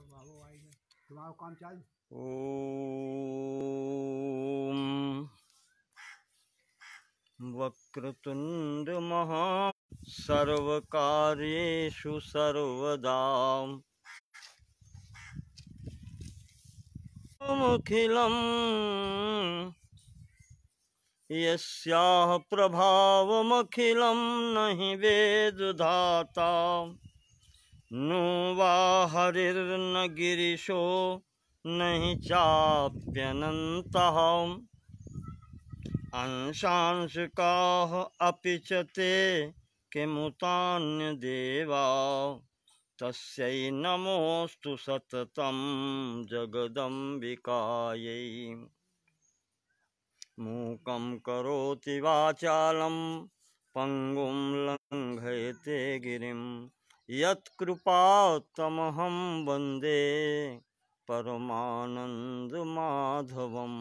ओम वक्रतुंड महा सर्वकार्येषु सर्वदा अखिलं यस्याः प्रभावमखिलं नहि वेदधाता नो वा हरिर्न गिरिशो नहि चाप्यनन्तः अंशांशकाः अपि च ते किमुतान्यदेवा तस्यै नमोऽस्तु सततं जगदम्बिकायै। मूकं करोति वाचालं पंगुं लंघयते गिरिं यत्कृपातमहं वन्दे परमानन्दमाधवम्।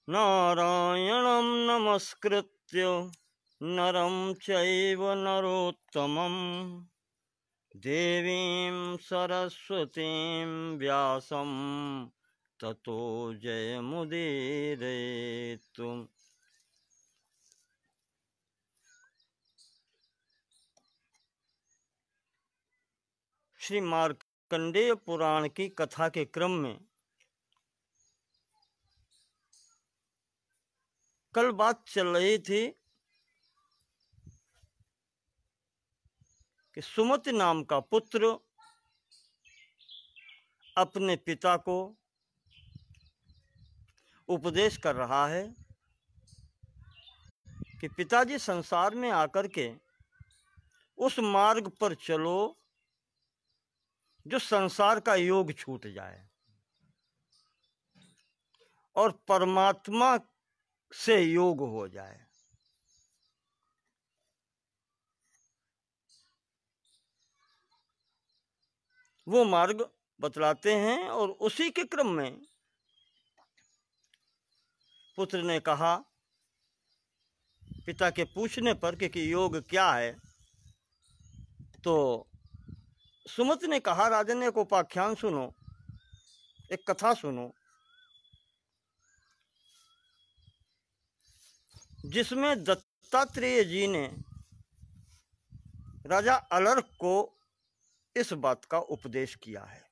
नारायणं नमस्कृत्य नरं चैव नरोत्तमं देवीं सरस्वतीं व्यासं ततो जयमुदीरयेत्। श्री मार्कंडेय पुराण की कथा के क्रम में कल बात चल रही थी कि सुमति नाम का पुत्र अपने पिता को उपदेश कर रहा है कि पिताजी संसार में आकर के उस मार्ग पर चलो जो संसार का योग छूट जाए और परमात्मा से योग हो जाए। वो मार्ग बतलाते हैं और उसी के क्रम में पुत्र ने कहा, पिता के पूछने पर कि योग क्या है, तो सुमति ने कहा, राजन एक उपाख्यान सुनो, एक कथा सुनो जिसमें दत्तात्रेय जी ने राजा अलर्क को इस बात का उपदेश किया है।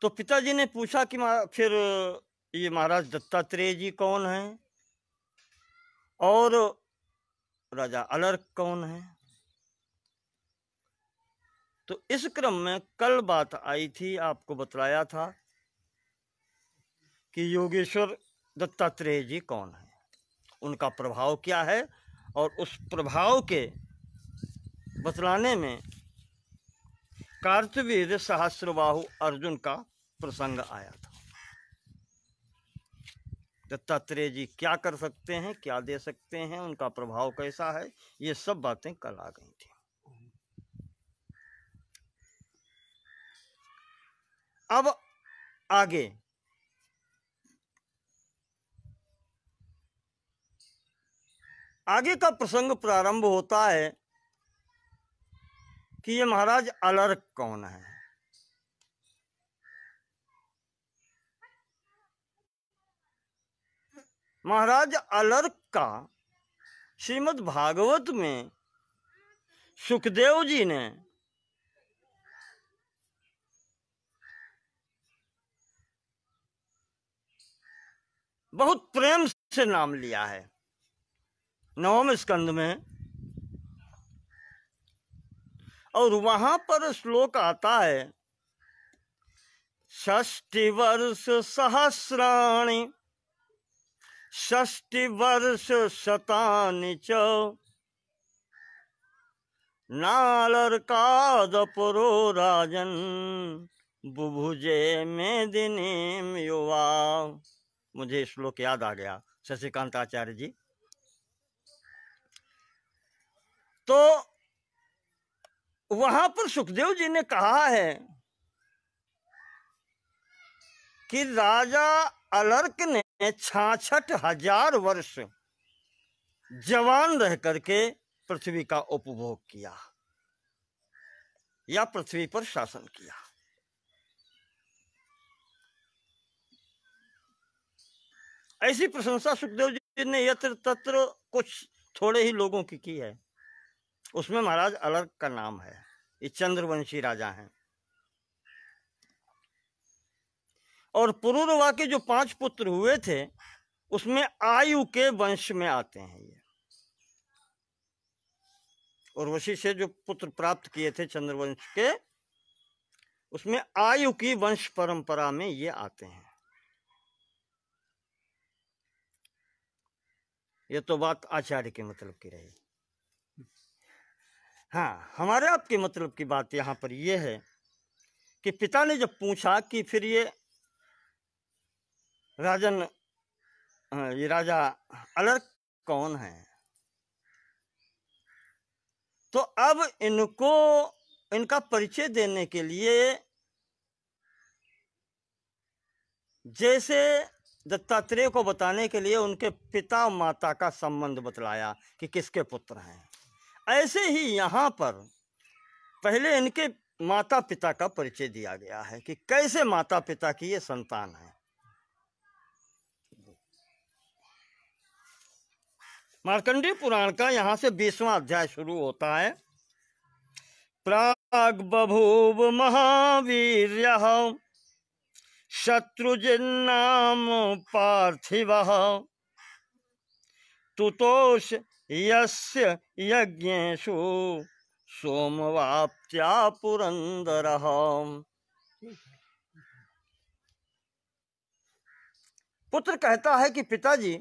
तो पिताजी ने पूछा कि फिर ये महाराज दत्तात्रेय जी कौन हैं और राजा अलर्क कौन है। तो इस क्रम में कल बात आई थी, आपको बतलाया था कि योगेश्वर दत्तात्रेय जी कौन है, उनका प्रभाव क्या है, और उस प्रभाव के बतलाने में कार्तवीर्य सहस्त्रबाहु अर्जुन का प्रसंग आया था। दत्तात्रेय जी क्या कर सकते हैं, क्या दे सकते हैं, उनका प्रभाव कैसा है, ये सब बातें कल आ गई थी। अब आगे का प्रसंग प्रारंभ होता है कि ये महाराज अलर्क कौन है। महाराज अलर्क का श्रीमद् भागवत में सुखदेव जी ने बहुत प्रेम से नाम लिया है 9वें स्कंद में, और वहां पर श्लोक आता है, षष्टि वर्ष सहस्राणि षष्टि वर्ष शतानि च नालर्कादपरो राजन बुभुजे मेदिनीम युवा। मुझे श्लोक याद आ गया, शशिकांत आचार्य जी। तो वहां पर सुखदेव जी ने कहा है कि राजा अलर्क ने 66,000 वर्ष जवान रह करके पृथ्वी का उपभोग किया या पृथ्वी पर शासन किया। ऐसी प्रशंसा सुखदेव जी ने यत्र तत्र कुछ थोड़े ही लोगों की है। उसमें महाराज अलर्क का नाम है। ये चंद्रवंशी राजा हैं। और पुरुरवा के जो 5 पुत्र हुए थे उसमें आयु के वंश में आते हैं ये। उर्वशी से जो पुत्र प्राप्त किए थे चंद्रवंश के, उसमें आयु की वंश परंपरा में ये आते हैं। ये तो बात आचार्य के मतलब की रही। हाँ, हमारे आपके मतलब की बात यहाँ पर यह है कि पिता ने जब पूछा कि फिर ये राजन, ये राजा अलर्क कौन है, तो अब इनको इनका परिचय देने के लिए जैसे दत्तात्रेय को बताने के लिए उनके पिता माता का संबंध बतलाया कि किसके पुत्र हैं, ऐसे ही यहाँ पर पहले इनके माता पिता का परिचय दिया गया है कि कैसे माता पिता की ये संतान है। मार्कंडेय पुराण का यहाँ से 20वां अध्याय शुरू होता है। प्राग बभूव महावीर्यः शत्रुजिन्नाम पार्थिवः तुतोष यस्य यज्ञेषु सोमवाप्त्या पुरंदरः। पुत्र कहता है कि पिताजी,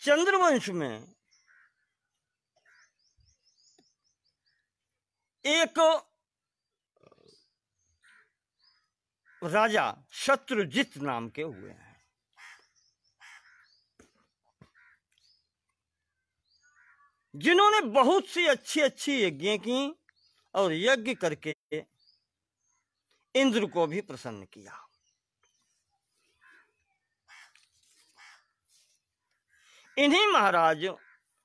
चंद्रवंश में एक राजा शत्रुजित नाम के हुए हैं। जिन्होंने बहुत सी अच्छी अच्छी यज्ञ की और यज्ञ करके इंद्र को भी प्रसन्न किया। इन्हीं महाराज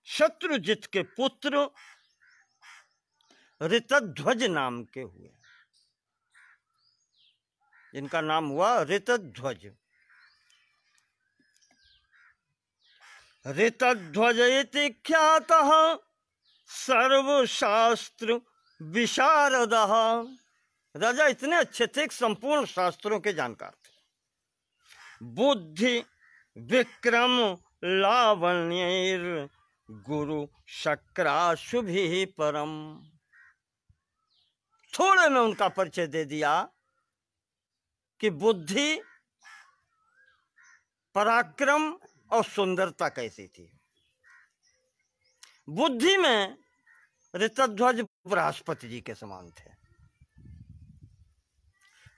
शत्रुजित के पुत्र ऋतध्वज नाम के हुए, जिनका नाम हुआ ऋतध्वज। ऋतध्वज इति ख्यातः सर्वशास्त्र विशारदः। राजा इतने अच्छे थे, संपूर्ण शास्त्रों के जानकार थे। बुद्धि विक्रम लावण्यैर गुरु शक्राशुभिः परम। थोड़े में उनका परिचय दे दिया कि बुद्धि, पराक्रम और सुंदरता कैसी थी। बुद्धि में ऋतध्वज बृहस्पति जी के समान थे,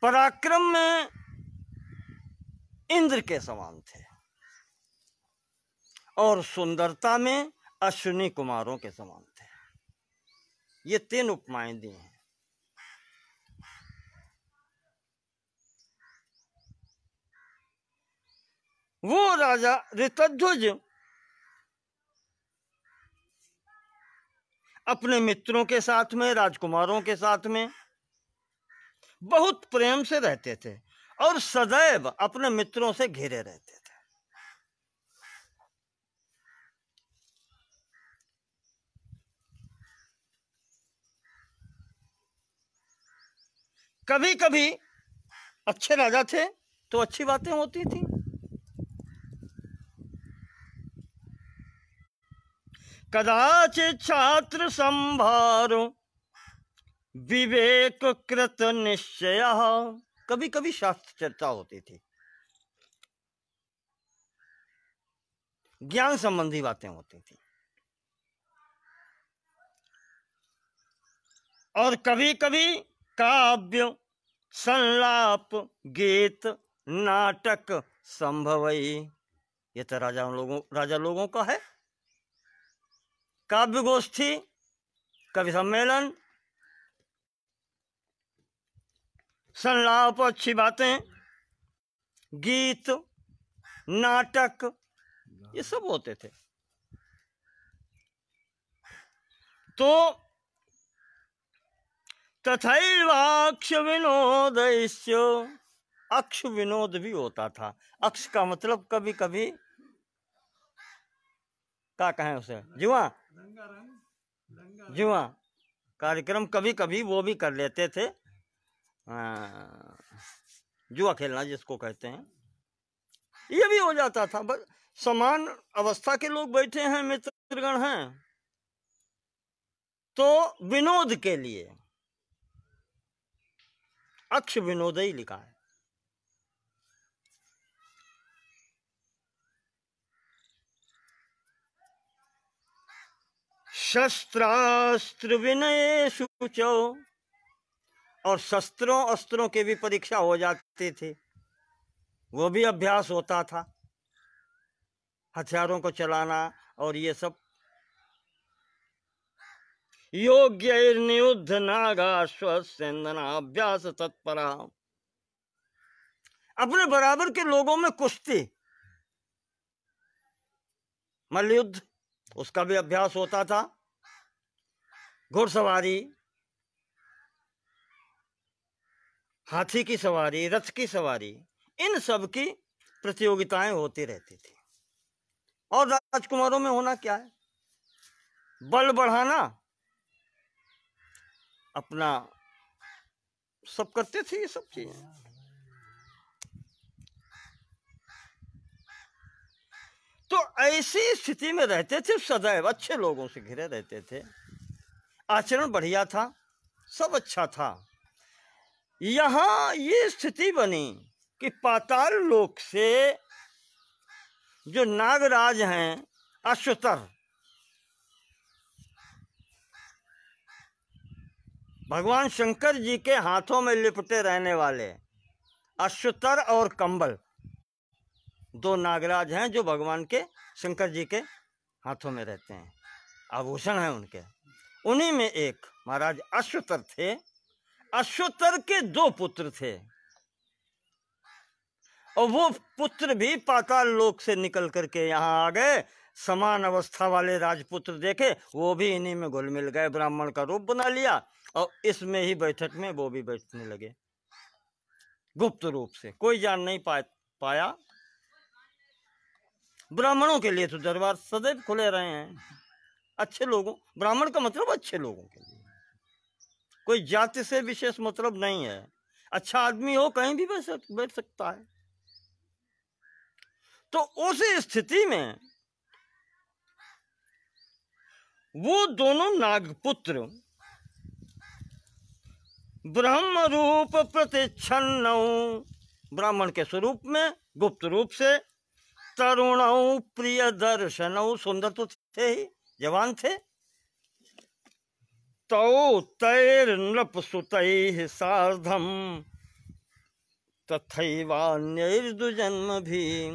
पराक्रम में इंद्र के समान थे, और सुंदरता में अश्विनी कुमारों के समान थे। ये 3 उपमाएं दी हैं। वो राजा ऋतध्वज अपने मित्रों के साथ में, राजकुमारों के साथ में बहुत प्रेम से रहते थे और सदैव अपने मित्रों से घिरे रहते थे। कभी कभी अच्छे राजा थे तो अच्छी बातें होती थी, कदाचित छात्र संभारो विवेक कृत निश्चय। कभी कभी शास्त्र चर्चा होती थी, ज्ञान संबंधी बातें होती थी, और कभी कभी काव्य, संलाप, गीत, नाटक संभवई। ये तो राजा लोगों का है। काव्य गोष्ठी, कवि सम्मेलन, संलाप अच्छी बातें, गीत, नाटक, ये सब होते थे। तो तथैवाक्ष विनोदस्य, अक्ष विनोद भी होता था। अक्ष का मतलब कभी कभी क्या कहें उसे, जुआ, जुआ कार्यक्रम कभी कभी वो भी कर लेते थे। जुआ खेलना जिसको कहते हैं, ये भी हो जाता था। बस समान अवस्था के लोग बैठे हैं, मित्रगण हैं, तो विनोद के लिए अक्ष विनोद ही लिखा है। शस्त्रास्त्र विनय शुचो, और शस्त्रों अस्त्रों की भी परीक्षा हो जाती थी, वो भी अभ्यास होता था, हथियारों को चलाना और ये सब। योग्य नियुद्ध नागाश्वसेन्दनाभ्यास तत्परा, अपने बराबर के लोगों में कुश्ती, मल्लयुद्ध, उसका भी अभ्यास होता था। घुड़सवारी, हाथी की सवारी, रथ की सवारी, इन सब की प्रतियोगिताएं होती रहती थी। और राजकुमारों में होना क्या है, बल बढ़ाना, अपना सब करते थे ये सब चीजें। तो ऐसी स्थिति में रहते थे, सदैव अच्छे लोगों से घिरे रहते थे, आचरण बढ़िया था, सब अच्छा था। यहां ये स्थिति बनी कि पाताल लोक से जो नागराज हैं अश्वतर, भगवान शंकर जी के हाथों में लिपटे रहने वाले अश्वतर और कंबल, दो नागराज हैं जो भगवान के शंकर जी के हाथों में रहते हैं, आभूषण हैं उनके। उन्हीं में एक महाराज अश्वतर थे। अश्वतर के दो पुत्र थे, और वो पुत्र भी पाताल लोक से निकल करके यहाँ आ गए। समान अवस्था वाले राजपुत्र देखे, वो भी इन्हीं में घुल मिल गए, ब्राह्मण का रूप बना लिया, और इसमें ही बैठक में वो भी बैठने लगे, गुप्त रूप से, कोई जान नहीं पाया। ब्राह्मणों के लिए तो दरबार सदैव खुले रहे हैं, अच्छे लोगों, ब्राह्मण का मतलब अच्छे लोगों के लिए, कोई जाति से विशेष मतलब नहीं है, अच्छा आदमी हो कहीं भी बैठ सकता है। तो उस स्थिति में वो दोनों नागपुत्र ब्रह्म रूप प्रतिच्छन्न, ब्राह्मण के स्वरूप में गुप्त रूप से, तरुण प्रिय दर्शन, सुंदर तो थे ही, जवान थे। तौ तैर नृप सुतैः सार्धम तथैवान्यैर्दु जन्म भी,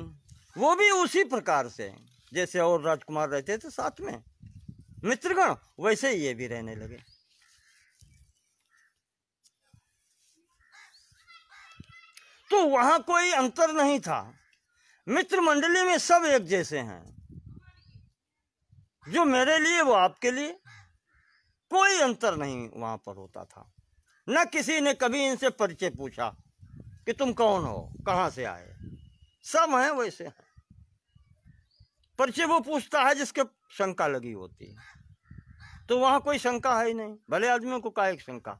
वो भी उसी प्रकार से जैसे और राजकुमार रहते थे साथ में मित्रगण, वैसे ही ये भी रहने लगे। तो वहां कोई अंतर नहीं था, मित्र मंडली में सब एक जैसे हैं, जो मेरे लिए वो आपके लिए, कोई अंतर नहीं वहां पर होता था। न किसी ने कभी इनसे परिचय पूछा कि तुम कौन हो, कहां से आए, सब हैं वैसे हैं। परिचय वो पूछता है जिसके शंका लगी होती है, तो वहां कोई शंका है ही नहीं, भले आदमियों को काहे शंका।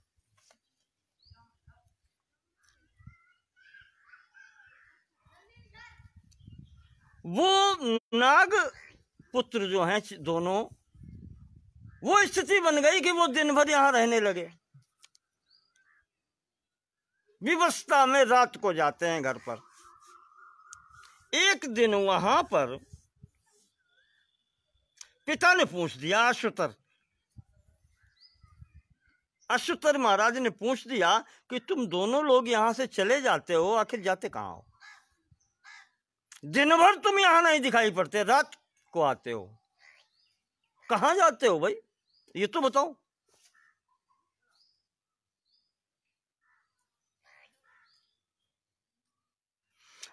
वो नाग पुत्र जो हैं दोनों, वो स्थिति बन गई कि वो दिन भर यहां रहने लगे, विवस्था में रात को जाते हैं घर पर। एक दिन वहां पर पिता ने पूछ दिया, अश्वतर महाराज ने पूछ दिया कि तुम दोनों लोग यहां से चले जाते हो, आखिर जाते कहां हो, दिन भर तुम यहां नहीं दिखाई पड़ते, रात को आते हो, कहां जाते हो भाई, ये तो बताओ।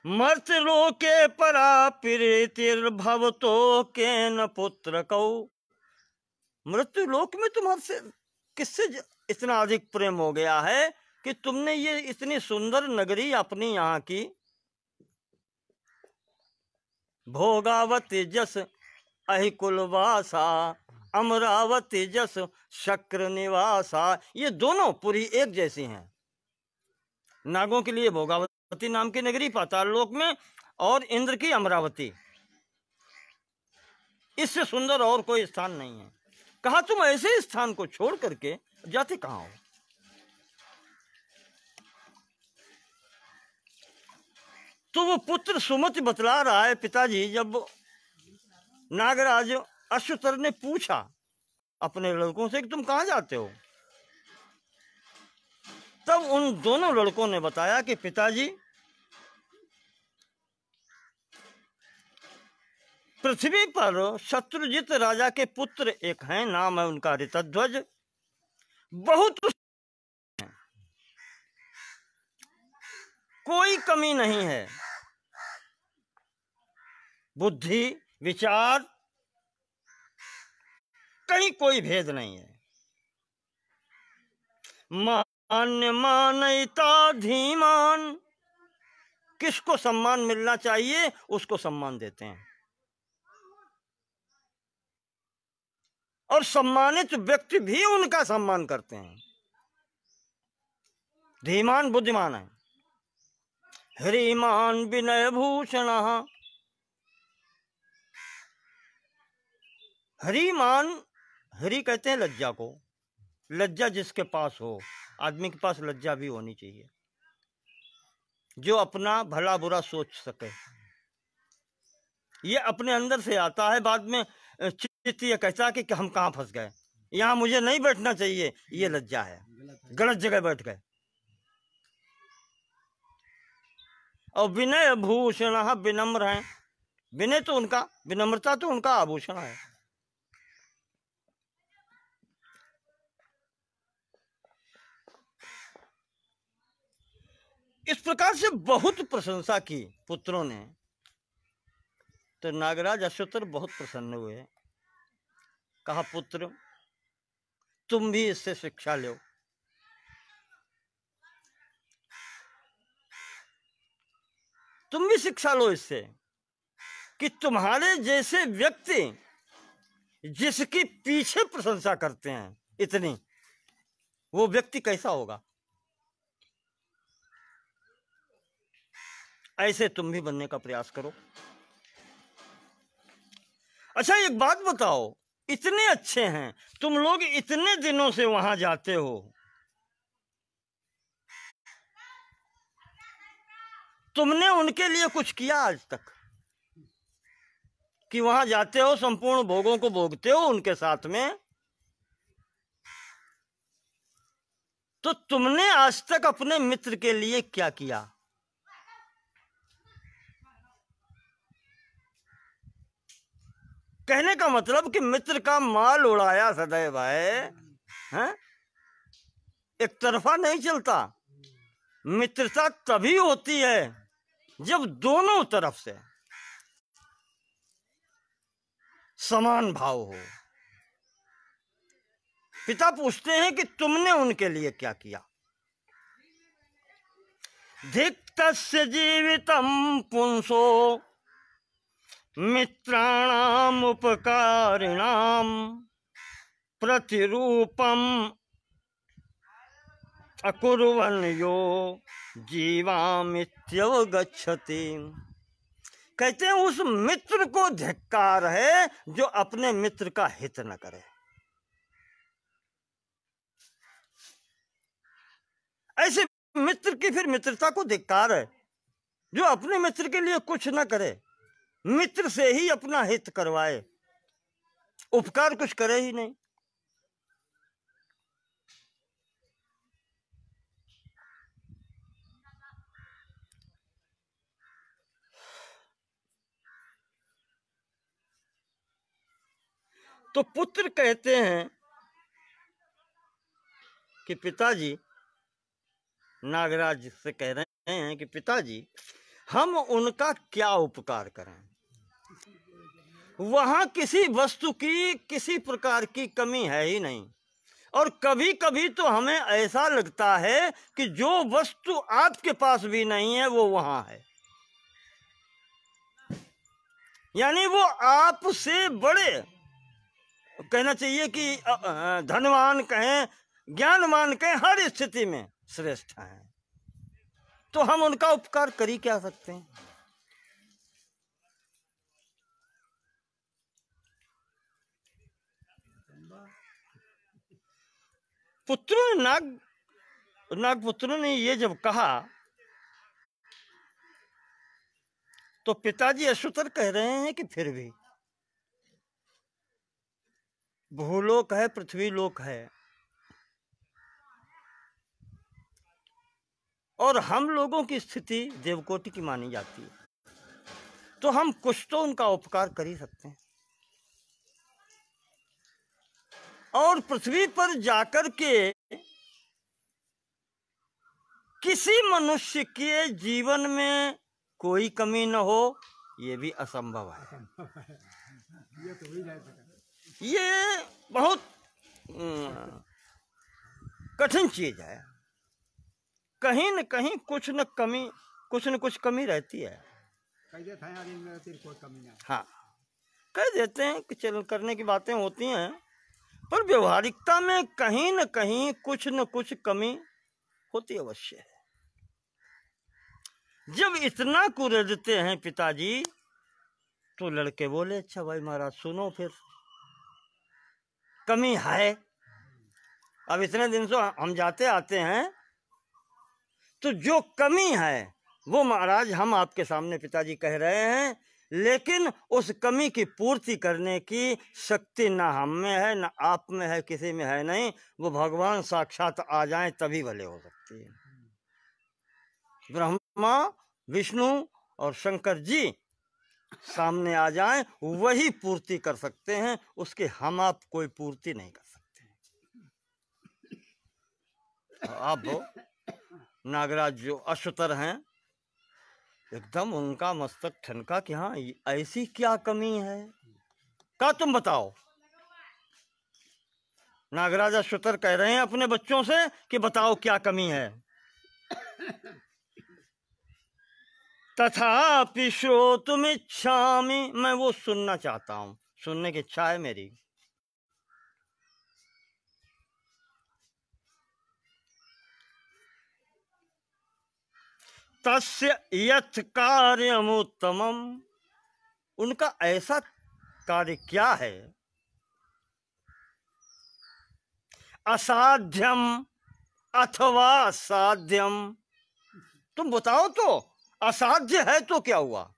मर्त्य लोके परा प्रीतिर्भवतो के न पुत्र कौ। मृत्यु लोक में तुम्हारे से किससे इतना अधिक प्रेम हो गया है कि तुमने ये इतनी सुंदर नगरी अपनी यहाँ की भोगावती जस अहिकुलवासा अमरावती जस शक्र निवासा। ये दोनों पुरी एक जैसी हैं। नागों के लिए भोगावती नाम की नगरी पाताल लोक में, और इंद्र की अमरावती। इससे सुंदर और कोई स्थान नहीं है। कहा तुम ऐसे स्थान को छोड़ करके जाते कहां हो? तो वो पुत्र सुमति बतला रहा है, पिताजी जब नागराज अश्वतर ने पूछा अपने लड़कों से कि तुम कहां जाते हो, तब उन दोनों लड़कों ने बताया कि पिताजी पृथ्वी पर शत्रुजित राजा के पुत्र एक हैं, नाम है उनका ऋतध्वज। बहुत कोई कमी नहीं है, बुद्धि विचार कहीं कोई भेद नहीं है। मान्य मानयिता धीमान, किसको सम्मान मिलना चाहिए उसको सम्मान देते हैं, और सम्मानित व्यक्ति भी उनका सम्मान करते हैं। धीमान बुद्धिमान है। ह्रीमान विनय भूषण, हरिमान, हरि कहते हैं लज्जा को। लज्जा जिसके पास हो, आदमी के पास लज्जा भी होनी चाहिए, जो अपना भला बुरा सोच सके। ये अपने अंदर से आता है, बाद में चित्त ये कहता है कि हम कहाँ फंस गए, यहाँ मुझे नहीं बैठना चाहिए। ये लज्जा है, गलत जगह बैठ गए। और विनय भूषण, विनम्र हैं। विनय तो उनका, विनम्रता तो उनका आभूषण है। इस प्रकार से बहुत प्रशंसा की पुत्रों ने, तो नागराज अश्वतर बहुत प्रसन्न हुए। कहा पुत्र तुम भी इससे शिक्षा लो। तुम भी शिक्षा लो इससे कि तुम्हारे जैसे व्यक्ति जिसकी पीछे प्रशंसा करते हैं इतनी, वो व्यक्ति कैसा होगा। ऐसे तुम भी बनने का प्रयास करो। अच्छा एक बात बताओ, इतने अच्छे हैं तुम लोग, इतने दिनों से वहां जाते हो, तुमने उनके लिए कुछ किया आज तक? कि वहां जाते हो, संपूर्ण भोगों को भोगते हो उनके साथ में, तो तुमने आज तक अपने मित्र के लिए क्या किया? कहने का मतलब कि मित्र का माल उड़ाया सदैव है, एक तरफा नहीं चलता। मित्रता तभी होती है जब दोनों तरफ से समान भाव हो। पिता पूछते हैं कि तुमने उनके लिए क्या किया? धिक्तस्य जीवितम पुंसो मित्राणाम उपकारिणाम प्रतिरूपम अकुर्वन् यो जीवामित्यवगच्छति। कहते हैं उस मित्र को धिक्कार है जो अपने मित्र का हित न करे। ऐसे मित्र की फिर मित्रता को धिक्कार है जो अपने मित्र के लिए कुछ न करे, मित्र से ही अपना हित करवाए, उपकार कुछ करे ही नहीं। तो पुत्र कहते हैं कि पिताजी, नागराज से कह रहे हैं कि पिताजी हम उनका क्या उपकार करें। वहां किसी वस्तु की किसी प्रकार की कमी है ही नहीं। और कभी कभी तो हमें ऐसा लगता है कि जो वस्तु आपके पास भी नहीं है वो वहां है, यानी वो आपसे बड़े, कहना चाहिए कि धनवान कहें, ज्ञानवान कहें, हर स्थिति में श्रेष्ठ हैं। तो हम उनका उपकार कर ही क्या सकते हैं। पुत्रों ने नागपुत्रों ने ये जब कहा तो पिताजी अश्वतर कह रहे हैं कि फिर भी भूलोक है, पृथ्वी लोक है, और हम लोगों की स्थिति देवकोटि की मानी जाती है, तो हम कुछ तो उनका उपकार कर ही सकते हैं। और पृथ्वी पर जाकर के किसी मनुष्य के जीवन में कोई कमी न हो, ये भी असंभव है। ये बहुत कठिन चीज है। कहीं न कहीं कुछ न कुछ कमी रहती है। हाँ, कह देते हैं कि चल करने की बातें होती हैं, पर व्यवहारिकता में कहीं न कहीं कुछ न कुछ कमी होती अवश्य है। जब इतना कुरेदते हैं पिताजी, तो लड़के बोले अच्छा भाई महाराज सुनो, फिर कमी है। अब इतने दिन से हम जाते आते हैं, तो जो कमी है वो महाराज हम आपके सामने पिताजी कह रहे हैं, लेकिन उस कमी की पूर्ति करने की शक्ति ना हम में है, ना आप में है, किसी में है नहीं। वो भगवान साक्षात आ जाएं तभी भले हो सकती है। ब्रह्मा, विष्णु और शंकर जी सामने आ जाएं, वही पूर्ति कर सकते हैं, उसके हम आप कोई पूर्ति नहीं कर सकते। अब नागराज जो अश्वतर हैं, एकदम उनका मस्तक ठनका कि हाँ ऐसी क्या कमी है, क्या तुम बताओ। नागराज अश्वतर कह रहे हैं अपने बच्चों से कि बताओ क्या कमी है। तथापि श्रोतुमिच्छामि, मैं वो सुनना चाहता हूं, सुनने की इच्छा है मेरी। तस्य यत् कार्यमुत्तमम, उनका ऐसा कार्य क्या है। असाध्यम अथवा साध्यम, तुम बताओ तो, असाध्य है तो क्या हुआ,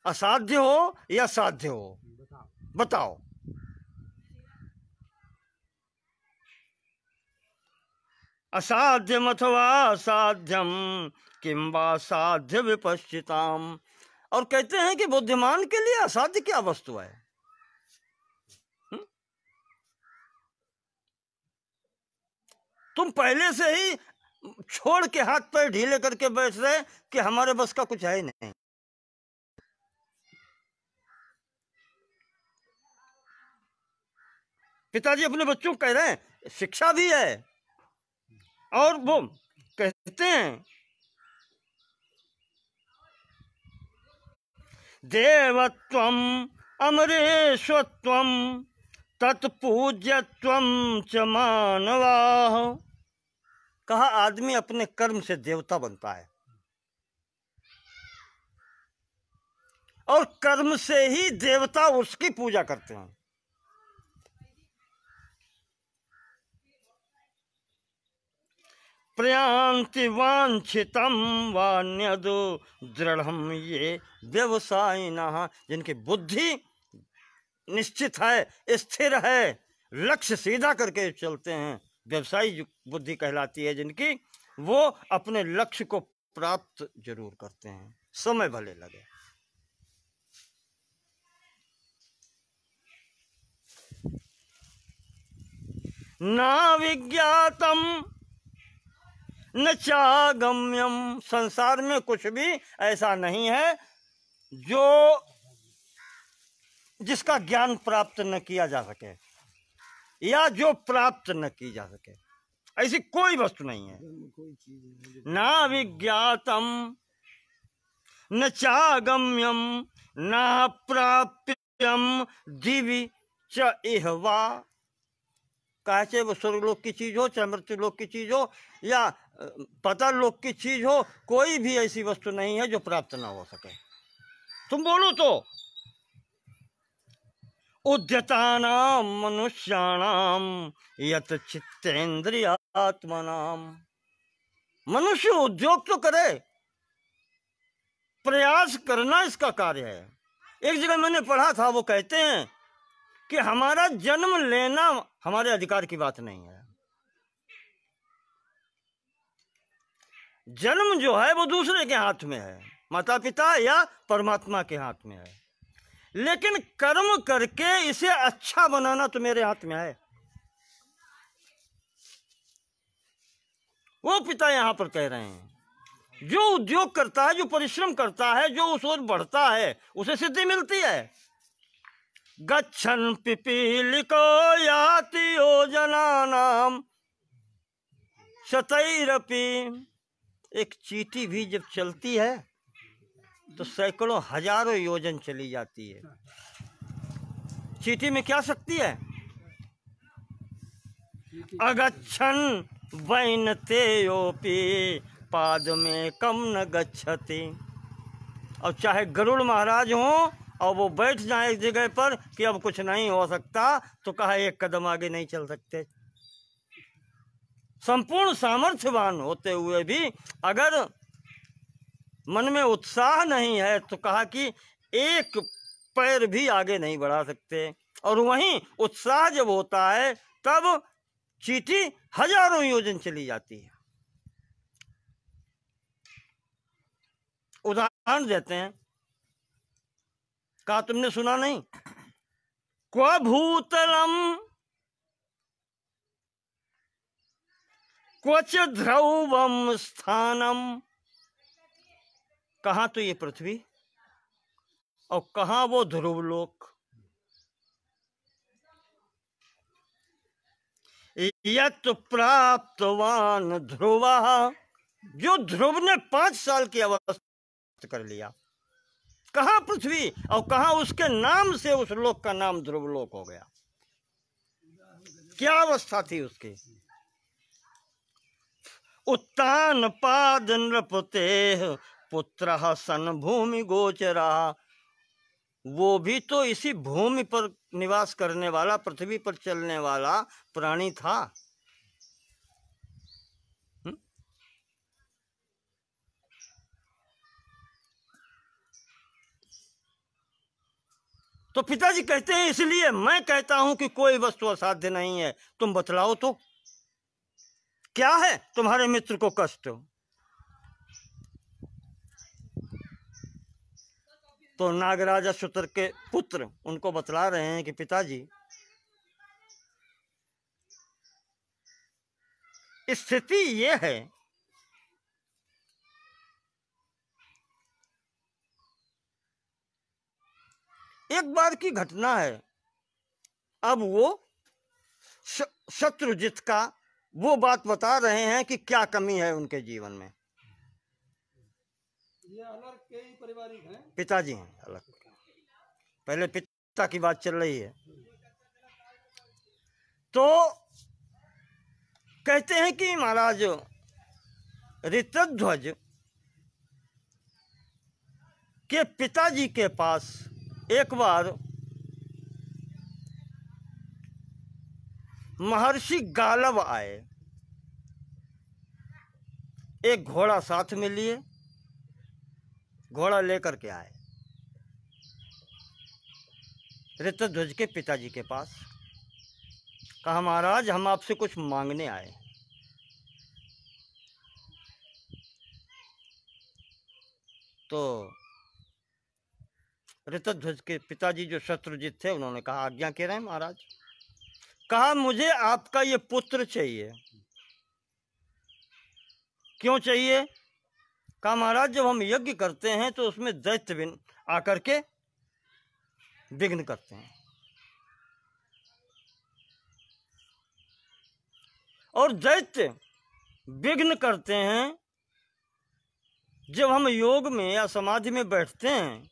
असाध्य हो या साध्य हो, बताओ। असाध्यम अथवा साध्यम किंबा साध्य विपश्चिताम, और कहते हैं कि बुद्धिमान के लिए असाध्य क्या वस्तु है। तुम पहले से ही छोड़ के हाथ पैर ढीले करके बैठ रहे कि हमारे बस का कुछ है ही नहीं। पिताजी अपने बच्चों को कह रहे हैं शिक्षा भी है, और वो कहते हैं देवत्वम अमरेश्वत्वम तत्पूज्यत्वम च मानवाः, कहा आदमी अपने कर्म से देवता बनता है, और कर्म से ही देवता उसकी पूजा करते हैं। प्रयांति वांछितम वान्यदो दृढ़म ये व्यवसायिनः, जिनकी बुद्धि निश्चित है, स्थिर है, लक्ष्य सीधा करके चलते हैं, व्यवसायी बुद्धि कहलाती है जिनकी, वो अपने लक्ष्य को प्राप्त जरूर करते हैं, समय भले लगे। ना विज्ञातम न चागम्यम, संसार में कुछ भी ऐसा नहीं है जो जिसका ज्ञान प्राप्त न किया जा सके या जो प्राप्त न की जा सके। ऐसी कोई वस्तु नहीं है। ना विज्ञातम न चागम्यम न प्राप्यम दिवि च इहवा, चाहे वो स्वर्गलोक की चीज हो, चाहे मृत्यु लोक की चीज हो, या पताल लोक की चीज हो, कोई भी ऐसी वस्तु नहीं है जो प्राप्त ना हो सके। तुम बोलो तो उद्यतानाम मनुष्याणाम यत चित्तेन्द्रियात्मनाम, मनुष्य उद्योग तो करे, प्रयास करना इसका कार्य है। एक जगह मैंने पढ़ा था, वो कहते हैं कि हमारा जन्म लेना हमारे अधिकार की बात नहीं है। जन्म जो है वो दूसरे के हाथ में है, माता पिता या परमात्मा के हाथ में है, लेकिन कर्म करके इसे अच्छा बनाना तो मेरे हाथ में है। वो पिता यहां पर कह रहे हैं, जो उद्योग करता है, जो परिश्रम करता है, जो उस ओर बढ़ता है, उसे सिद्धि मिलती है। गच्छन् पिपीलिको याति योजनानाम शतैरपि, एक चींटी भी जब चलती है तो सैकड़ों हजारों योजन चली जाती है। चींटी में क्या शक्ति है? अगच्छन् वैनतेयोपि पाद में कम न गच्छति। और चाहे गरुड़ महाराज हो और वो बैठ जाए एक जगह पर कि अब कुछ नहीं हो सकता, तो कहा एक कदम आगे नहीं चल सकते। संपूर्ण सामर्थ्यवान होते हुए भी अगर मन में उत्साह नहीं है तो कहा कि एक पैर भी आगे नहीं बढ़ा सकते। और वहीं उत्साह जब होता है तब चींटी हजारों योजन चली जाती है। उदाहरण देते हैं, कहा तुमने सुना नहीं, क्व भूतलम क्वच ध्रुवम स्थानम, कहाँ तो ये पृथ्वी और कहाँ वो ध्रुवलोक। यत् प्राप्तवान ध्रुवा, जो ध्रुव ने 5 साल की अवस्था कर लिया, कहाँ पृथ्वी और कहाँ उसके नाम से उस लोक का नाम ध्रुवलोक हो गया। क्या अवस्था थी उसकी। उत्तान पाद नृपते पुत्र सन भूमि गोचरा, वो भी तो इसी भूमि पर निवास करने वाला, पृथ्वी पर चलने वाला प्राणी था। तो पिताजी कहते हैं, इसलिए मैं कहता हूं कि कोई वस्तु असाध्य नहीं है। तुम बतलाओ तो क्या है तुम्हारे मित्र को कष्ट। तो नागराज अश्वतर के पुत्र उनको बतला रहे हैं कि पिताजी, स्थिति ये है एक बार की घटना है। अब वो शत्रुजित का वो बात बता रहे हैं कि क्या कमी है उनके जीवन में। ये अलग के पारिवारिक हैं, पिताजी हैं अलग, पहले पिता की बात चल रही है। तो कहते हैं कि महाराज ऋतध्वज के पिताजी के पास एक बार महर्षि गालव आए, एक घोड़ा साथ में लिए, घोड़ा लेकर के आए ऋतध्वज के पिताजी के पास। कहा महाराज हम आपसे कुछ मांगने आए। तो ऋतध्वज के पिताजी जो शत्रुजित थे उन्होंने कहा आज्ञा कह रहे हैं महाराज। कहा मुझे आपका ये पुत्र चाहिए। क्यों चाहिए? कहा महाराज जब हम यज्ञ करते हैं तो उसमें दैत्य आकर के विघ्न करते हैं, और दैत्य विघ्न करते हैं जब हम योग में या समाधि में बैठते हैं,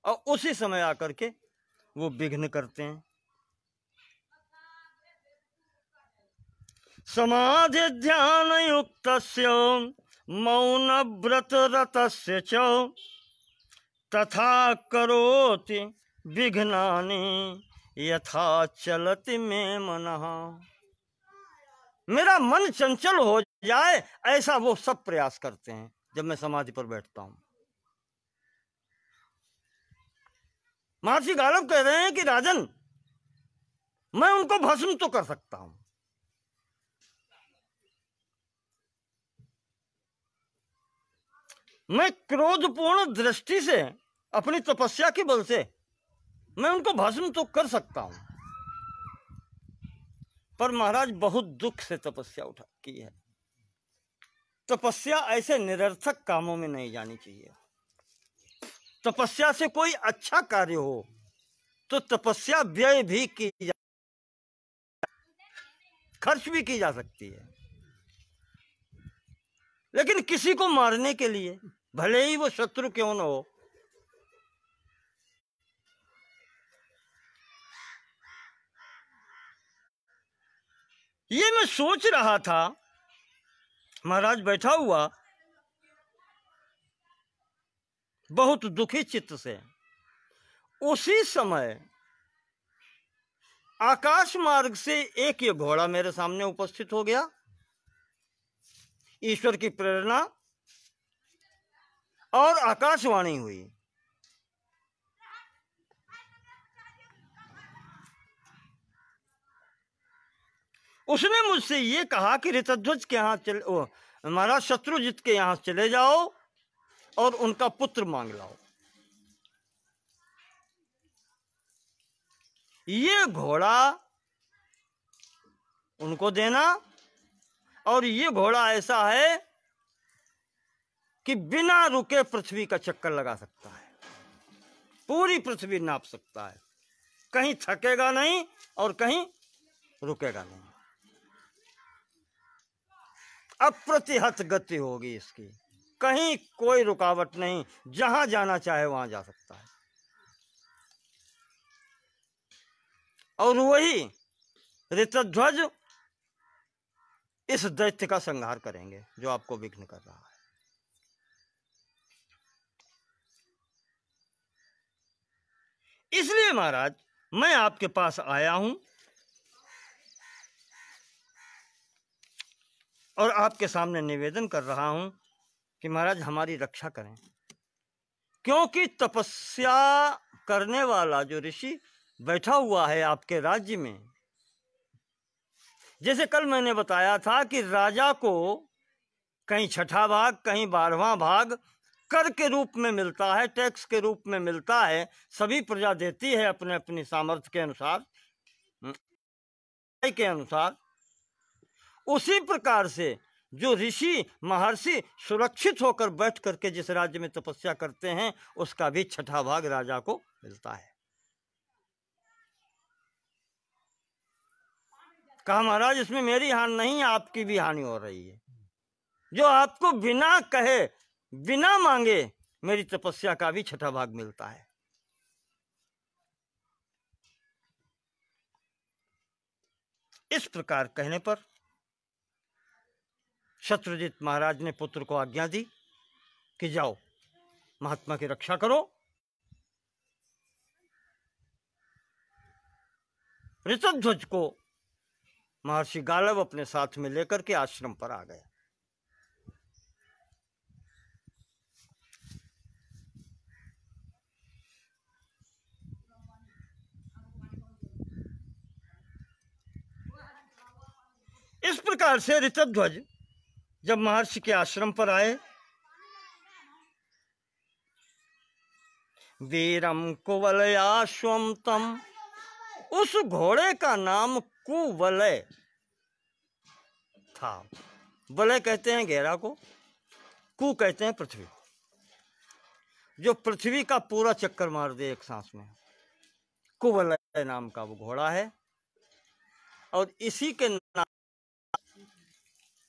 और उसी समय आकर के वो विघ्न करते हैं। समाधि ध्यान युक्तस्य मौन व्रत रतस्य च तथा करोति विघ्नानि यथा चलति में मनः। मेरा मन चंचल हो जाए ऐसा वो सब प्रयास करते हैं जब मैं समाधि पर बैठता हूं। महर्षि गालव कह रहे हैं कि राजन, मैं उनको भस्म तो कर सकता हूं, मैं क्रोधपूर्ण दृष्टि से अपनी तपस्या के बल से मैं उनको भस्म तो कर सकता हूं, पर महाराज बहुत दुख से तपस्या की है। तपस्या ऐसे निरर्थक कामों में नहीं जानी चाहिए। तपस्या से कोई अच्छा कार्य हो तो तपस्या व्यय भी की जा, खर्च भी की जा सकती है, लेकिन किसी को मारने के लिए, भले ही वो शत्रु क्यों न हो, ये मैं सोच रहा था, महाराज बैठा हुआ बहुत दुखी चित्त से, उसी समय आकाश मार्ग से एक ये घोड़ा मेरे सामने उपस्थित हो गया। ईश्वर की प्रेरणा और आकाशवाणी हुई। उसने मुझसे ये कहा कि ऋतध्वज के यहाँ चले, महाराज शत्रुजित के यहाँ चले जाओ और उनका पुत्र मांग लाओ। ये घोड़ा उनको देना, और ये घोड़ा ऐसा है कि बिना रुके पृथ्वी का चक्कर लगा सकता है, पूरी पृथ्वी नाप सकता है, कहीं थकेगा नहीं और कहीं रुकेगा नहीं। अप्रतिहत गति होगी इसकी, कहीं कोई रुकावट नहीं, जहां जाना चाहे वहां जा सकता है। और वही ऋतध्वज इस दैत्य का संहार करेंगे जो आपको विघ्न कर रहा है। इसलिए महाराज मैं आपके पास आया हूं और आपके सामने निवेदन कर रहा हूं कि महाराज हमारी रक्षा करें, क्योंकि तपस्या करने वाला जो ऋषि बैठा हुआ है आपके राज्य में, जैसे कल मैंने बताया था कि राजा को कहीं छठा भाग कहीं 12वां भाग कर के रूप में मिलता है, टैक्स के रूप में मिलता है, सभी प्रजा देती है अपने अपनी सामर्थ्य के अनुसार, के अनुसार। उसी प्रकार से जो ऋषि महर्षि सुरक्षित होकर बैठ करके जिस राज्य में तपस्या करते हैं उसका भी छठा भाग राजा को मिलता है। कहा महाराज इसमें मेरी हानि नहीं, आपकी भी हानि हो रही है। जो आपको बिना कहे बिना मांगे मेरी तपस्या का भी छठा भाग मिलता है। इस प्रकार कहने पर शत्रुजित महाराज ने पुत्र को आज्ञा दी कि जाओ महात्मा की रक्षा करो। ऋतध्वज को महर्षि गालव अपने साथ में लेकर के आश्रम पर आ गए। इस प्रकार से ऋतध्वज जब महर्षि के आश्रम पर आए, वीरम कुवलयाश्वम तम, उस घोड़े का नाम कुवलय था। वलय कहते हैं घेरा को, कु कहते हैं पृथ्वी को। जो पृथ्वी का पूरा चक्कर मार दे एक सांस में, कुवलय नाम का वो घोड़ा है। और इसी के नाम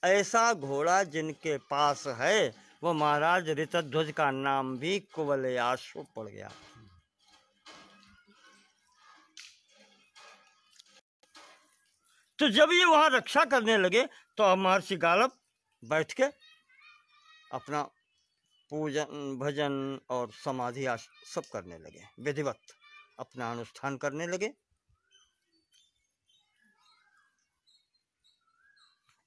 ऐसा घोड़ा जिनके पास है वो महाराज ऋतध्वज का नाम भी कुवलयाश्व पड़ गया। तो जब ये वहां रक्षा करने लगे तो महर्षि गालव बैठ के अपना पूजन भजन और समाधि सब करने लगे, विधिवत अपना अनुष्ठान करने लगे।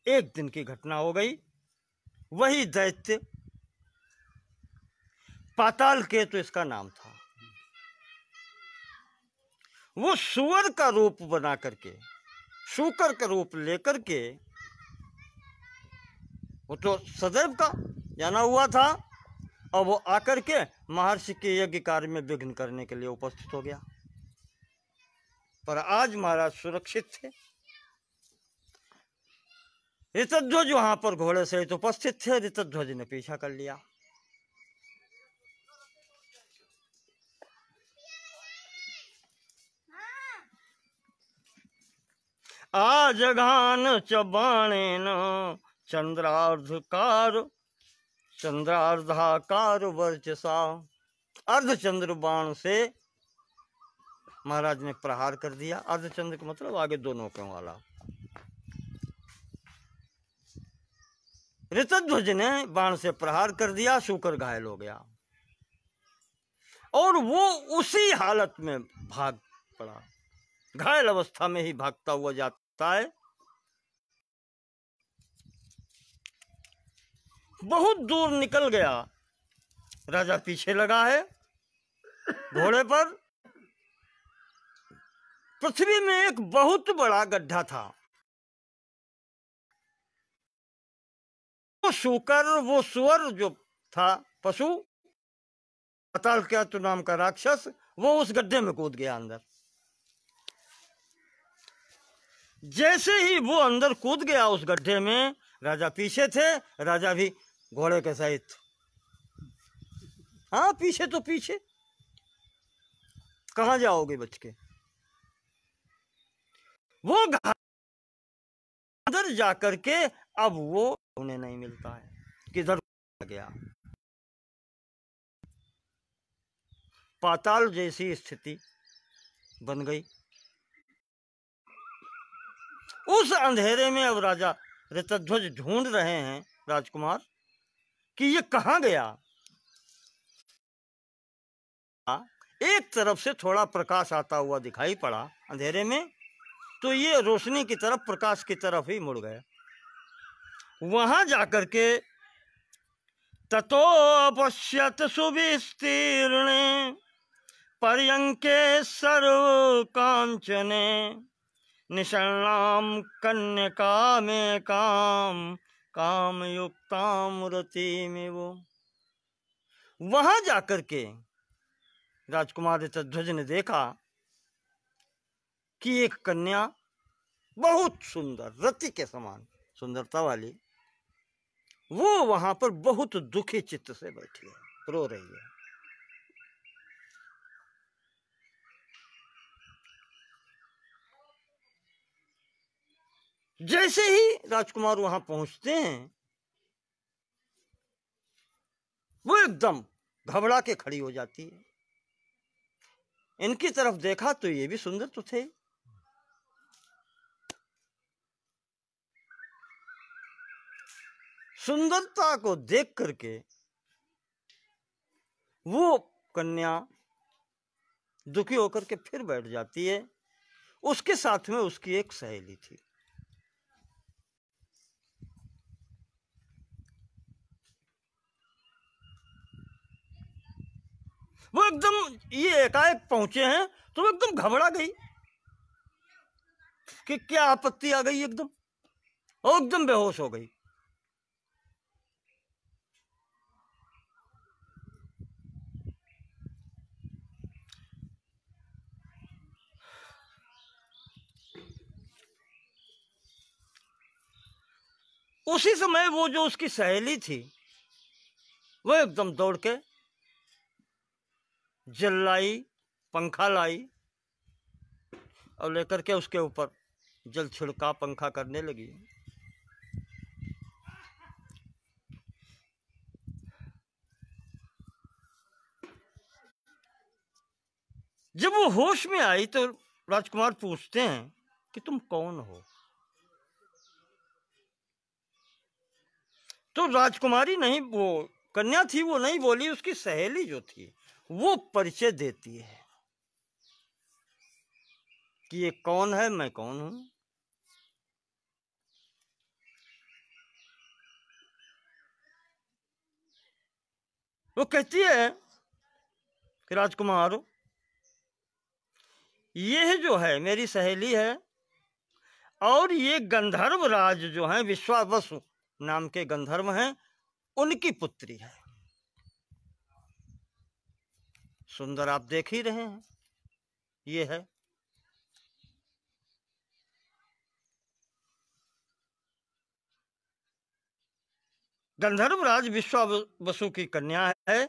एक दिन की घटना हो गई, वही दैत्य पाताल केतु इसका नाम था, वो सुअर का रूप बना करके, शूकर का रूप लेकर के, वो तो सदैव का जाना हुआ था, और वो आकर के महर्षि के यज्ञ कार्य में विघ्न करने के लिए उपस्थित हो गया। पर आज महाराज सुरक्षित थे। ऋतध्वज वहां पर घोड़े सहित उपस्थित थे। ऋतध्वज ने पीछा कर लिया। आजघान च बाणेन चंद्रार्धाकार वर्चसा, अर्धचंद्र बाण से महाराज ने प्रहार कर दिया। अर्धचंद्र का मतलब आगे दो नोकों वाला। ऋतध्वज ने बाण से प्रहार कर दिया, शूकर घायल हो गया और वो उसी हालत में भाग पड़ा। घायल अवस्था में ही भागता हुआ जाता है। बहुत दूर निकल गया, राजा पीछे लगा है घोड़े पर। पृथ्वी में एक बहुत बड़ा गड्ढा था। वो शूकर, वो सुअर जो था पशु, पाताल केतु नाम का राक्षस, वो उस गड्ढे में कूद गया अंदर। जैसे ही वो अंदर कूद गया उस गड्ढे में, राजा पीछे थे, राजा भी घोड़े के सहित। हाँ, पीछे तो पीछे, कहां जाओगे बच के। वो अंदर जाकर के अब वो उन्हें नहीं मिलता है, किधर गया। पाताल जैसी स्थिति बन गई। उस अंधेरे में अब राजा ऋतध्वज ढूंढ रहे हैं राजकुमार कि ये कहां गया। एक तरफ से थोड़ा प्रकाश आता हुआ दिखाई पड़ा अंधेरे में, तो ये रोशनी की तरफ, प्रकाश की तरफ ही मुड़ गए। वहां जाकर के ततो अपश्यत सुविस्तीर्णे पर्यंके सर्व कांचने निषण्णाम कन्यका में काम युक्ताम रतिमिव। वहां जाकर के राजकुमार ऋतध्वज ने देखा कि एक कन्या बहुत सुंदर, रति के समान सुंदरता वाली, वो वहां पर बहुत दुखी चित्त से बैठी है, रो रही है। जैसे ही राजकुमार वहां पहुंचते हैं, वो एकदम घबरा के खड़ी हो जाती है। इनकी तरफ देखा तो ये भी सुंदर तो थे। सुंदरता को देख करके वो कन्या दुखी होकर के फिर बैठ जाती है। उसके साथ में उसकी एक सहेली थी। वो एकदम, ये एकाएक पहुंचे हैं तो वो एकदम घबरा गई कि क्या आपत्ति आ गई एकदम, और एकदम बेहोश हो गई। उसी समय वो जो उसकी सहेली थी वो एकदम दौड़ के जल लाई, पंखा लाई और लेकर के उसके ऊपर जल छिड़का, पंखा करने लगी। जब वो होश में आई तो राजकुमार पूछते हैं कि तुम कौन हो? तो राजकुमारी नहीं, वो कन्या थी, वो नहीं बोली, उसकी सहेली जो थी वो परिचय देती है कि ये कौन है, मैं कौन हूं। वो कहती है कि राजकुमार, ये जो है मेरी सहेली है और ये गंधर्व राज जो है, विश्वावसु नाम के गंधर्व हैं, उनकी पुत्री है। सुंदर आप देख ही रहे हैं, ये है। गंधर्व राज विश्वावसु की कन्या है,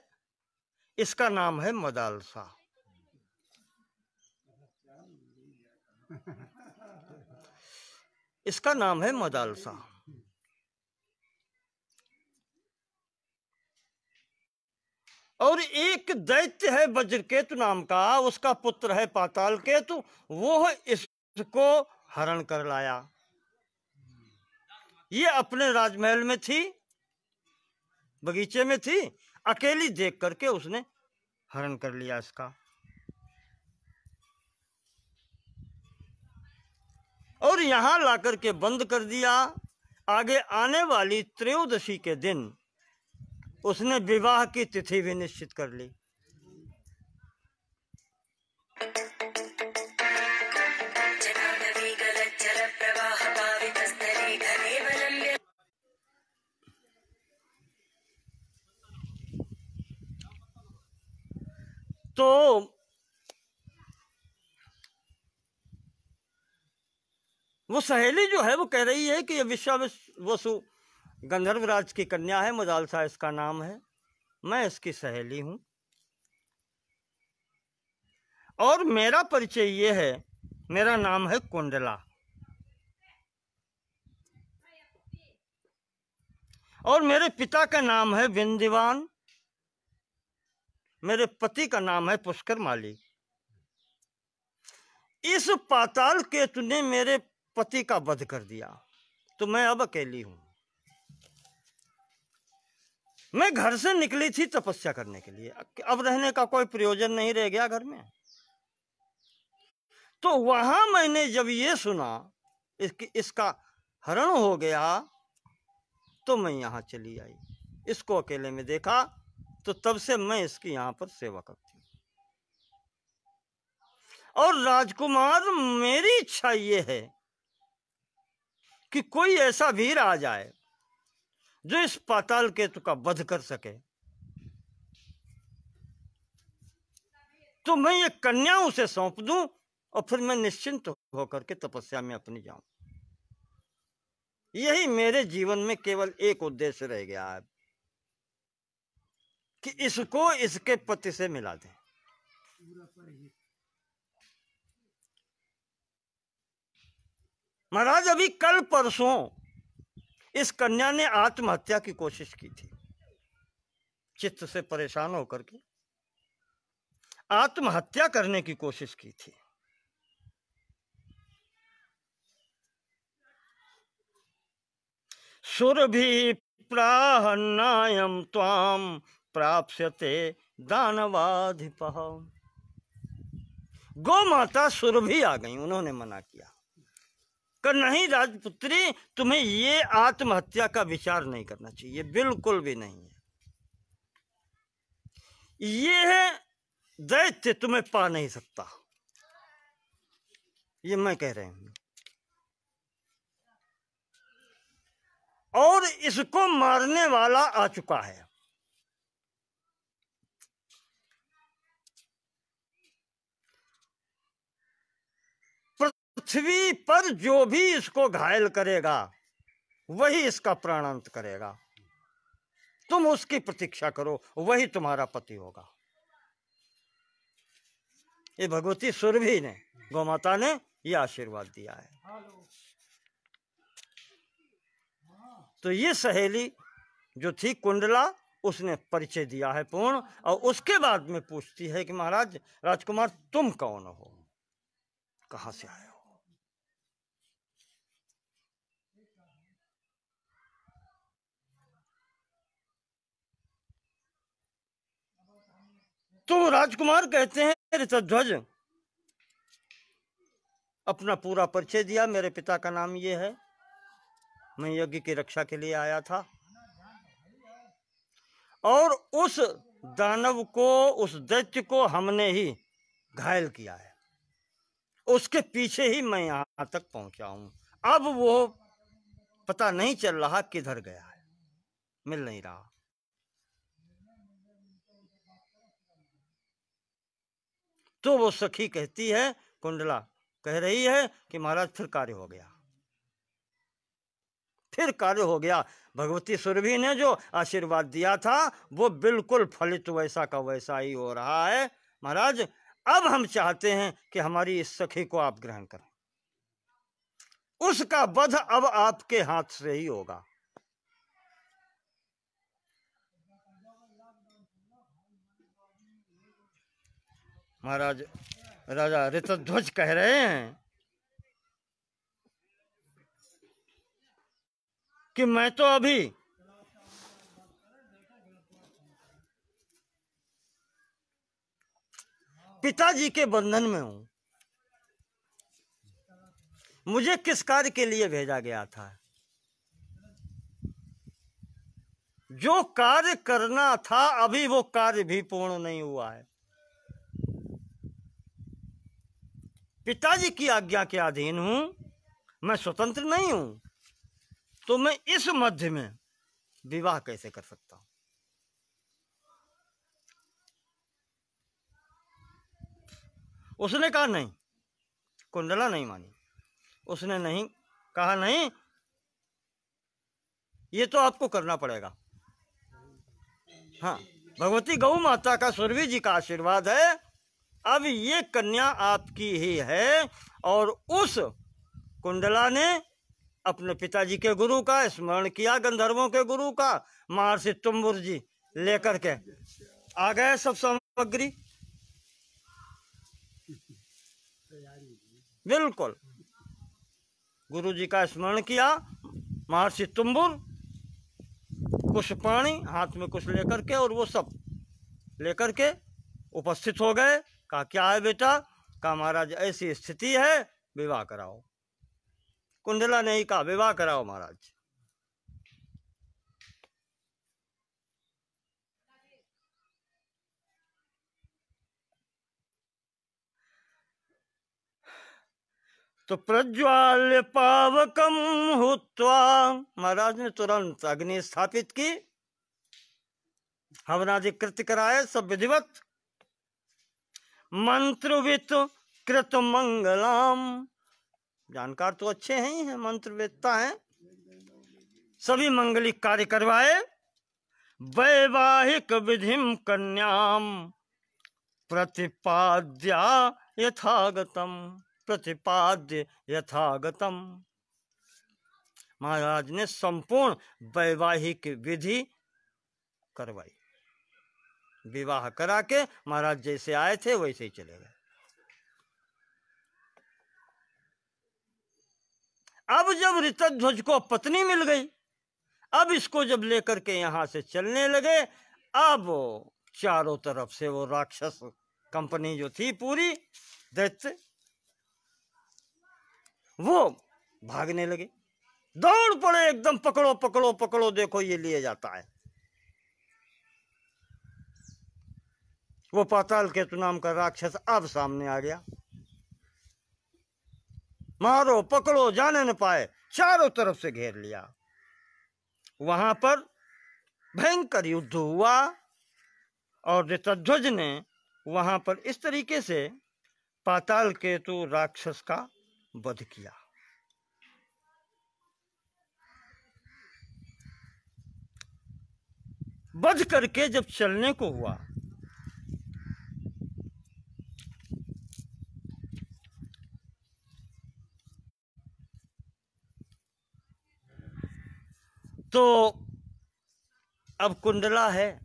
इसका नाम है मदालसा। इसका नाम है मदालसा। और एक दैत्य है वज्रकेतु नाम का, उसका पुत्र है पाताल केतु, वो इसको हरण कर लाया। ये अपने राजमहल में थी, बगीचे में थी, अकेली देख करके उसने हरण कर लिया इसका। और यहां लाकर के बंद कर दिया। आगे आने वाली त्रयोदशी के दिन उसने विवाह की तिथि भी निश्चित कर ली। तो वो सहेली जो है वो कह रही है कि ये विश्वावसु गंधर्व राज की कन्या है, मदालसा इसका नाम है, मैं इसकी सहेली हूं और मेरा परिचय ये है, मेरा नाम है कुंडला और मेरे पिता का नाम है विंध्यवान, मेरे पति का नाम है पुष्कर माली। इस पाताल केतु ने मेरे पति का वध कर दिया, तो मैं अब अकेली हूं। मैं घर से निकली थी तपस्या करने के लिए, अब रहने का कोई प्रयोजन नहीं रह गया घर में। तो वहां मैंने जब ये सुना इसका हरण हो गया, तो मैं यहां चली आई, इसको अकेले में देखा, तो तब से मैं इसकी यहां पर सेवा करती हूं। और राजकुमार, मेरी इच्छा ये है कि कोई ऐसा वीर आ जाए जो इस पाताल केतु का वध कर सके, तो मैं ये कन्या उसे सौंप दूं और फिर मैं निश्चिंत होकर के तपस्या में अपनी जाऊं। यही मेरे जीवन में केवल एक उद्देश्य रह गया है कि इसको इसके पति से मिला दें। महाराज, अभी कल परसों इस कन्या ने आत्महत्या की कोशिश की थी, चित्त से परेशान होकर के आत्महत्या करने की कोशिश की थी। सुरभि प्राहन्नायम त्वाम प्राप्स्यते दानवाधिपः। गौ माता सुरभि आ गई, उन्होंने मना किया कर नहीं राजपुत्री, तुम्हें ये आत्महत्या का विचार नहीं करना चाहिए, बिल्कुल भी नहीं है। ये दैत्य तुम्हें पा नहीं सकता, ये मैं कह रही हूं। और इसको मारने वाला आ चुका है। पृथ्वी पर जो भी इसको घायल करेगा वही इसका प्राणांत करेगा। तुम उसकी प्रतीक्षा करो, वही तुम्हारा पति होगा। ये भगवती सुरभि ने, गौमाता ने ये आशीर्वाद दिया है। तो ये सहेली जो थी कुंडला, उसने परिचय दिया है पूर्ण, और उसके बाद में पूछती है कि महाराज, राजकुमार तुम कौन हो, कहां से आए हो? तो राजकुमार कहते हैं ऋतध्वज, अपना पूरा परिचय दिया, मेरे पिता का नाम ये है, मैं यज्ञ की रक्षा के लिए आया था, और उस दानव को, उस दैत्य को हमने ही घायल किया है, उसके पीछे ही मैं यहां तक पहुंचा हूं। अब वो पता नहीं चल रहा किधर गया है, मिल नहीं रहा। तो वो सखी कहती है, कुंडला कह रही है कि महाराज फिर कार्य हो गया, फिर कार्य हो गया। भगवती सुरभि ने जो आशीर्वाद दिया था वो बिल्कुल फलित वैसा का वैसा ही हो रहा है। महाराज अब हम चाहते हैं कि हमारी इस सखी को आप ग्रहण करें, उसका वध अब आपके हाथ से ही होगा। महाराज राजा ऋतध्वज कह रहे हैं कि मैं तो अभी पिताजी के बंधन में हूं, मुझे किस कार्य के लिए भेजा गया था? जो कार्य करना था अभी वो कार्य भी पूर्ण नहीं हुआ है। पिताजी की आज्ञा के अधीन हूं, मैं स्वतंत्र नहीं हूं, तो मैं इस मध्य में विवाह कैसे कर सकता हूं? उसने कहा नहीं, कुंडला नहीं मानी, उसने नहीं कहा, नहीं ये तो आपको करना पड़ेगा। हाँ, भगवती गौ माता का, सुरभि जी का आशीर्वाद है, अब ये कन्या आपकी ही है। और उस कुंडला ने अपने पिताजी के गुरु का स्मरण किया, गंधर्वों के गुरु का, महर्षि तुम्बुर जी लेकर के आ गए सब सामग्री, बिल्कुल गुरु जी का स्मरण किया। महर्षि तुम्बुर पुष्पाणी हाथ में कुछ लेकर के, और वो सब लेकर के उपस्थित हो गए। कहा क्या है बेटा? कहा महाराज ऐसी स्थिति है, विवाह कराओ। कुंडला ने ही कहा विवाह कराओ महाराज। तो प्रज्वाल्य पावकम हुत्वा, महाराज ने तुरंत अग्नि स्थापित की, हवनादि कृत्य कराए सब विधिवत। मंत्रवित कृत मंगलाम, जानकार तो अच्छे हैं, हैं मंत्रवेत्ता हैं, सभी मंगलिक कार्य करवाए। वैवाहिक विधिम कन्याम प्रतिपाद्या यथागतम, प्रतिपाद्य यथागतम, महाराज ने संपूर्ण वैवाहिक विधि करवाई, विवाह करा के महाराज जैसे आए थे वैसे ही चले गए। अब जब ऋतध्वज को पत्नी मिल गई, अब इसको जब लेकर के यहां से चलने लगे, अब चारों तरफ से वो राक्षस कंपनी जो थी पूरी दैत्य, वो भागने लगे, दौड़ पड़े एकदम, पकड़ो पकड़ो पकड़ो, देखो ये लिए जाता है। वो पाताल केतु नाम का राक्षस अब सामने आ गया, मारो पकड़ो जाने न पाए, चारों तरफ से घेर लिया। वहां पर भयंकर युद्ध हुआ, और ऋतध्वज ने वहां पर इस तरीके से पाताल केतु राक्षस का वध किया। वध करके जब चलने को हुआ तो अब कुंडला है,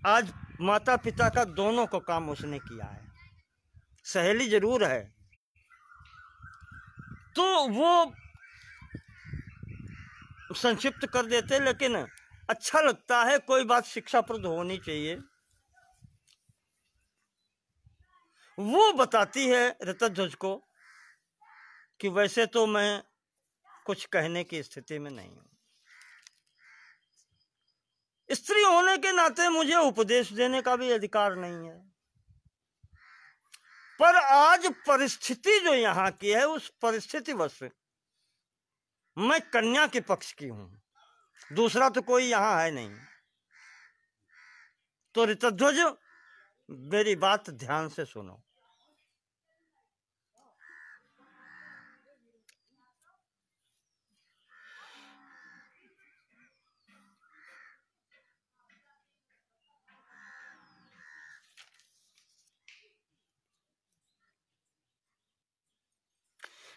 आज माता पिता का दोनों को काम उसने किया है। सहेली जरूर है तो वो संक्षिप्त कर देते, लेकिन अच्छा लगता है, कोई बात शिक्षाप्रद होनी चाहिए। वो बताती है ऋतध्वज को कि वैसे तो मैं कुछ कहने की स्थिति में नहीं हूं, स्त्री होने के नाते मुझे उपदेश देने का भी अधिकार नहीं है, पर आज परिस्थिति जो यहाँ की है उस परिस्थितिवश मैं कन्या के पक्ष की हूं, दूसरा तो कोई यहाँ है नहीं। तो ऋतध्वज मेरी बात ध्यान से सुनो।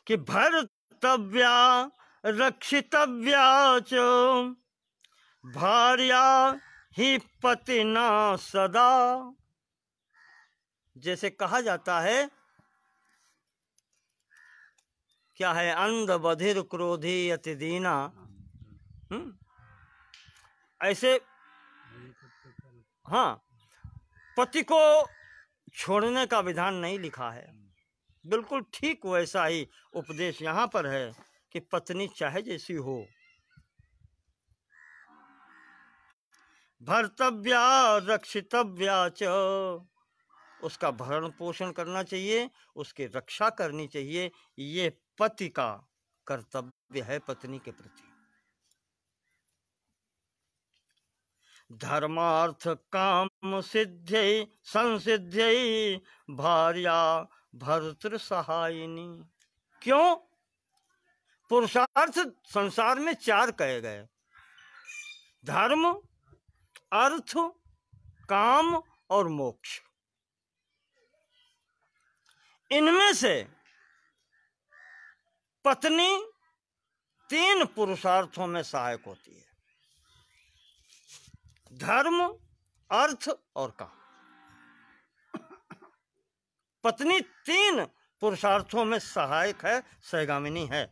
कि भर्तव्या रक्षितव्या च भार्या ही पतिना सदा। जैसे कहा जाता है, क्या है, अंध बधिर क्रोधी अति दीना, ऐसे हाँ, पति को छोड़ने का विधान नहीं लिखा है। बिल्कुल ठीक वैसा ही उपदेश यहाँ पर है कि पत्नी चाहे जैसी हो, भर्तव्या रक्षितव्या च, उसका भरण पोषण करना चाहिए, उसकी रक्षा करनी चाहिए। ये पति का कर्तव्य है पत्नी के प्रति। धर्मार्थ काम सिद्ध्यै संसिद्ध्यै भार्या भर्तृ सहायिनी। क्यों? पुरुषार्थ संसार में चार कहे गए, धर्म, अर्थ, काम और मोक्ष। इनमें से पत्नी तीन पुरुषार्थों में सहायक होती है, धर्म, अर्थ और काम। पत्नी तीन पुरुषार्थों में सहायक है, सहगामिनी है।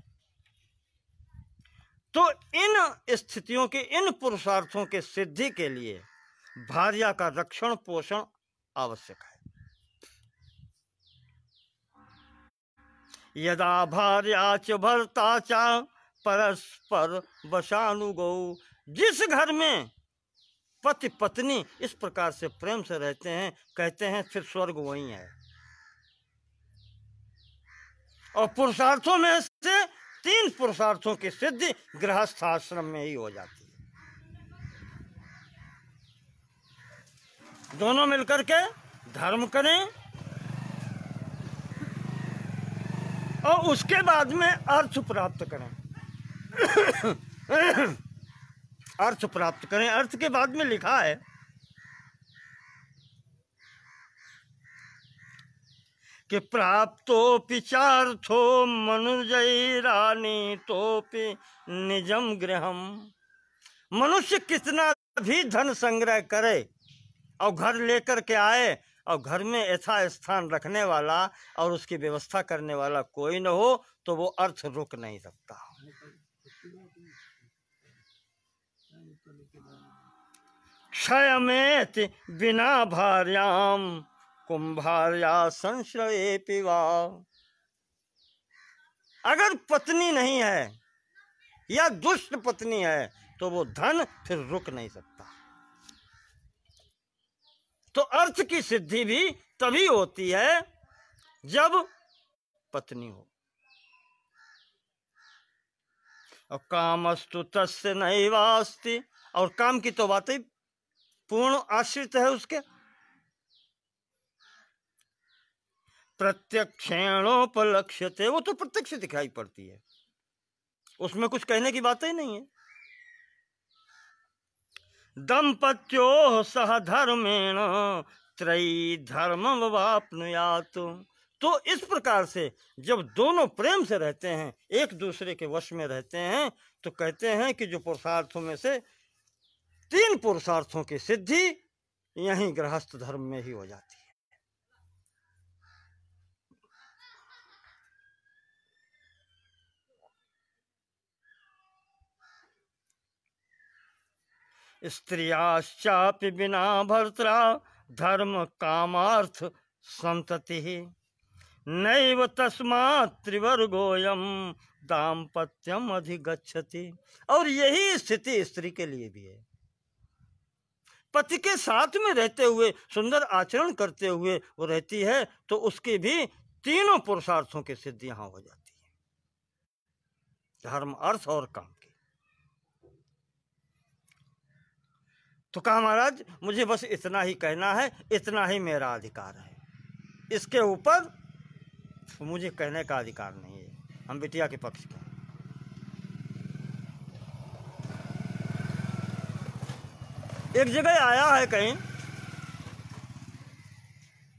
तो इन स्थितियों के, इन पुरुषार्थों के सिद्धि के लिए भार्या का रक्षण पोषण आवश्यक है। यदा भार्या च भर्ता च परस्पर वशानुगौ। जिस घर में पति पत्नी इस प्रकार से प्रेम से रहते हैं, कहते हैं फिर स्वर्ग वही है। और पुरुषार्थों में से तीन पुरुषार्थों की सिद्धि गृहस्थ आश्रम में ही हो जाती है। दोनों मिलकर के धर्म करें और उसके बाद में अर्थ प्राप्त करें। अर्थ प्राप्त करें। अर्थ के बाद में लिखा है कि प्राप्तोपि चार्थो मनुजैरानीतोपि निजम गृहम। मनुष्य कितना भी धन संग्रह करे और घर लेकर के आए और घर में यथा स्थान रखने वाला और उसकी व्यवस्था करने वाला कोई न हो तो वो अर्थ रुक नहीं सकता। क्षयमेति बिना भार्याम कुंभार्या संश्रये पिवा। अगर पत्नी नहीं है या दुष्ट पत्नी है तो वो धन फिर रुक नहीं सकता। तो अर्थ की सिद्धि भी तभी होती है जब पत्नी हो। और कामस्तु तस्य नैवास्ति। और काम की तो बातें पूर्ण आश्रित है उसके। प्रत्यक्षेणोपलक्ष्यते। वो तो प्रत्यक्ष दिखाई पड़ती है, उसमें कुछ कहने की बात ही नहीं है। दंपत्यो सह धर्मेण त्रयी धर्म वाप्नुयात्। तो इस प्रकार से जब दोनों प्रेम से रहते हैं, एक दूसरे के वश में रहते हैं, तो कहते हैं कि जो पुरुषार्थों में से 3 पुरुषार्थों की सिद्धि यहीं गृहस्थ धर्म में ही हो जाती है। स्त्रियाश्चापि बिना भर्त्रा धर्म कामार्थ संतति नैव तस्मात् त्रिवर्गोयम दाम्पत्यम अधिगच्छति। और यही स्थिति स्त्री के लिए भी है। पति के साथ में रहते हुए, सुंदर आचरण करते हुए वो रहती है, तो उसकी भी तीनों पुरुषार्थों की सिद्धि यहां हो जाती है, धर्म अर्थ और काम की। तो कहा महाराज मुझे बस इतना ही कहना है, इतना ही मेरा अधिकार है, इसके ऊपर मुझे कहने का अधिकार नहीं है। हम बिटिया के पक्ष के। एक जगह आया है कहीं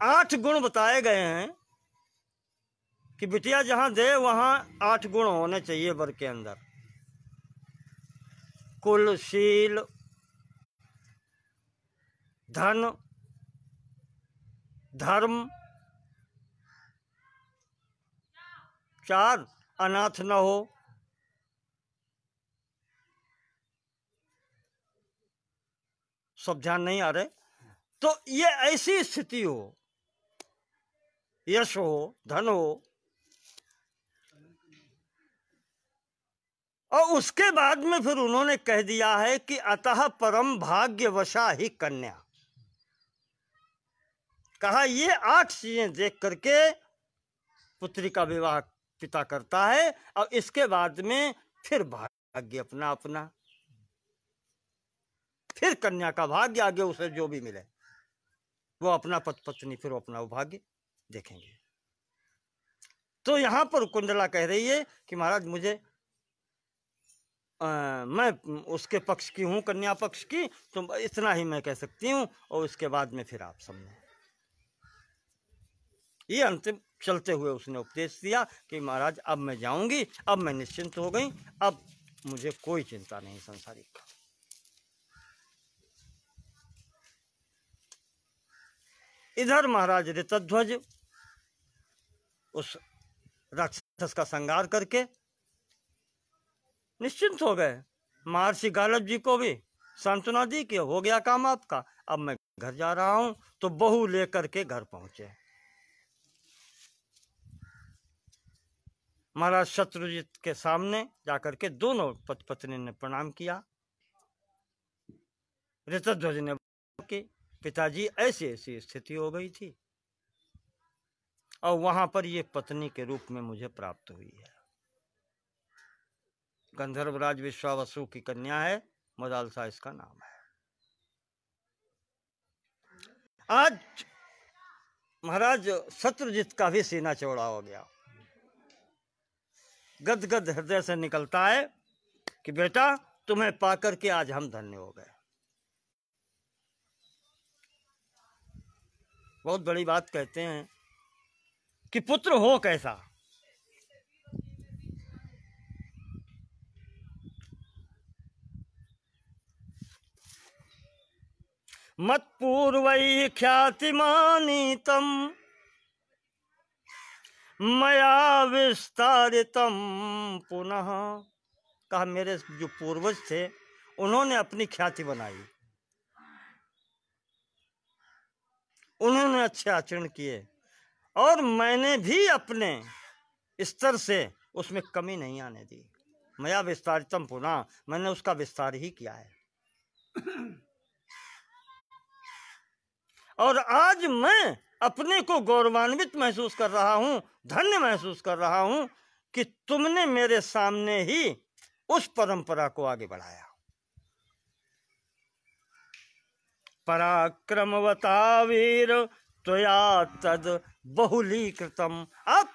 8 गुण बताए गए हैं कि बिटिया जहां दे वहां 8 गुण होने चाहिए वर के अंदर। कुल, शील, धन, धर्म, 4 अनाथ न हो, सब ध्यान नहीं आ रहे। तो ये ऐसी स्थिति हो, यश हो, धन हो, और उसके बाद में फिर उन्होंने कह दिया है कि अतः परम भाग्यवशा ही कन्या। कहा ये 8 चीजें देख करके पुत्री का विवाह पिता करता है, और इसके बाद में फिर भाग्य अपना अपना, फिर कन्या का भाग्य, आगे उसे जो भी मिले वो अपना पत्नी, फिर वो अपना भाग्य देखेंगे। तो यहां पर कुंडला कह रही है कि महाराज मुझे मैं उसके पक्ष की हूं, कन्या पक्ष की, तो इतना ही मैं कह सकती हूं, और उसके बाद में फिर आप समझें। ये अंतिम चलते हुए उसने उपदेश दिया कि महाराज अब मैं जाऊंगी, अब मैं निश्चिंत हो गई, अब मुझे कोई चिंता नहीं संसारिक। इधर महाराज ऋतध्वज उस राक्षस का संहार करके निश्चिंत हो गए। महर्षि गालब जी को भी सांत्वना दी कि हो गया काम आपका, अब मैं घर जा रहा हूं। तो बहू लेकर के घर पहुंचे। महाराज शत्रुजित के सामने जाकर के दोनों पति पत्नी ने प्रणाम किया। ऋतध्वज ने कि पिताजी ऐसी ऐसी स्थिति हो गई थी, और वहां पर ये पत्नी के रूप में मुझे प्राप्त हुई है। गंधर्वराज विश्वावसु की कन्या है, मदालसा इसका नाम है। आज महाराज शत्रुजित का भी सीना चौड़ा हो गया। गदगद हृदय से निकलता है कि बेटा तुम्हें पाकर के आज हम धन्य हो गए। बहुत बड़ी बात कहते हैं कि पुत्र हो कैसा। मत्पूर्वैः ख्यातिमानीतं मया विस्तारितं पुनः। कहा मेरे जो पूर्वज थे उन्होंने अपनी ख्याति बनाई, उन्होंने अच्छे आचरण किए, और मैंने भी अपने स्तर से उसमें कमी नहीं आने दी। मया विस्तारितम पुनः, मैंने उसका विस्तार ही किया है। और आज मैं अपने को गौरवान्वित महसूस कर रहा हूं, धन्य महसूस कर रहा हूं कि तुमने मेरे सामने ही उस परंपरा को आगे बढ़ाया। पराक्रमवता वीर त्वया तद बहुलीकृतम। अब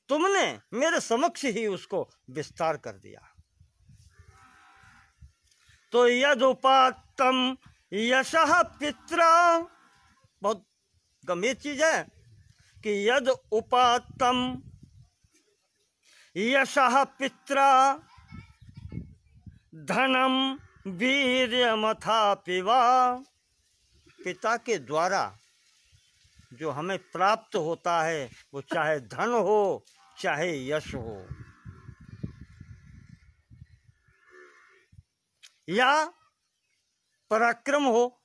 तुमने मेरे समक्ष ही उसको विस्तार कर दिया। तो यदुपात्तम यशः पित्रा, बहुत गंभीर चीज है कि यद उपात्तम यशः पित्रा धनम वीर्यमथापि वा, पिता के द्वारा जो हमें प्राप्त होता है वो चाहे धन हो चाहे यश हो या पराक्रम हो,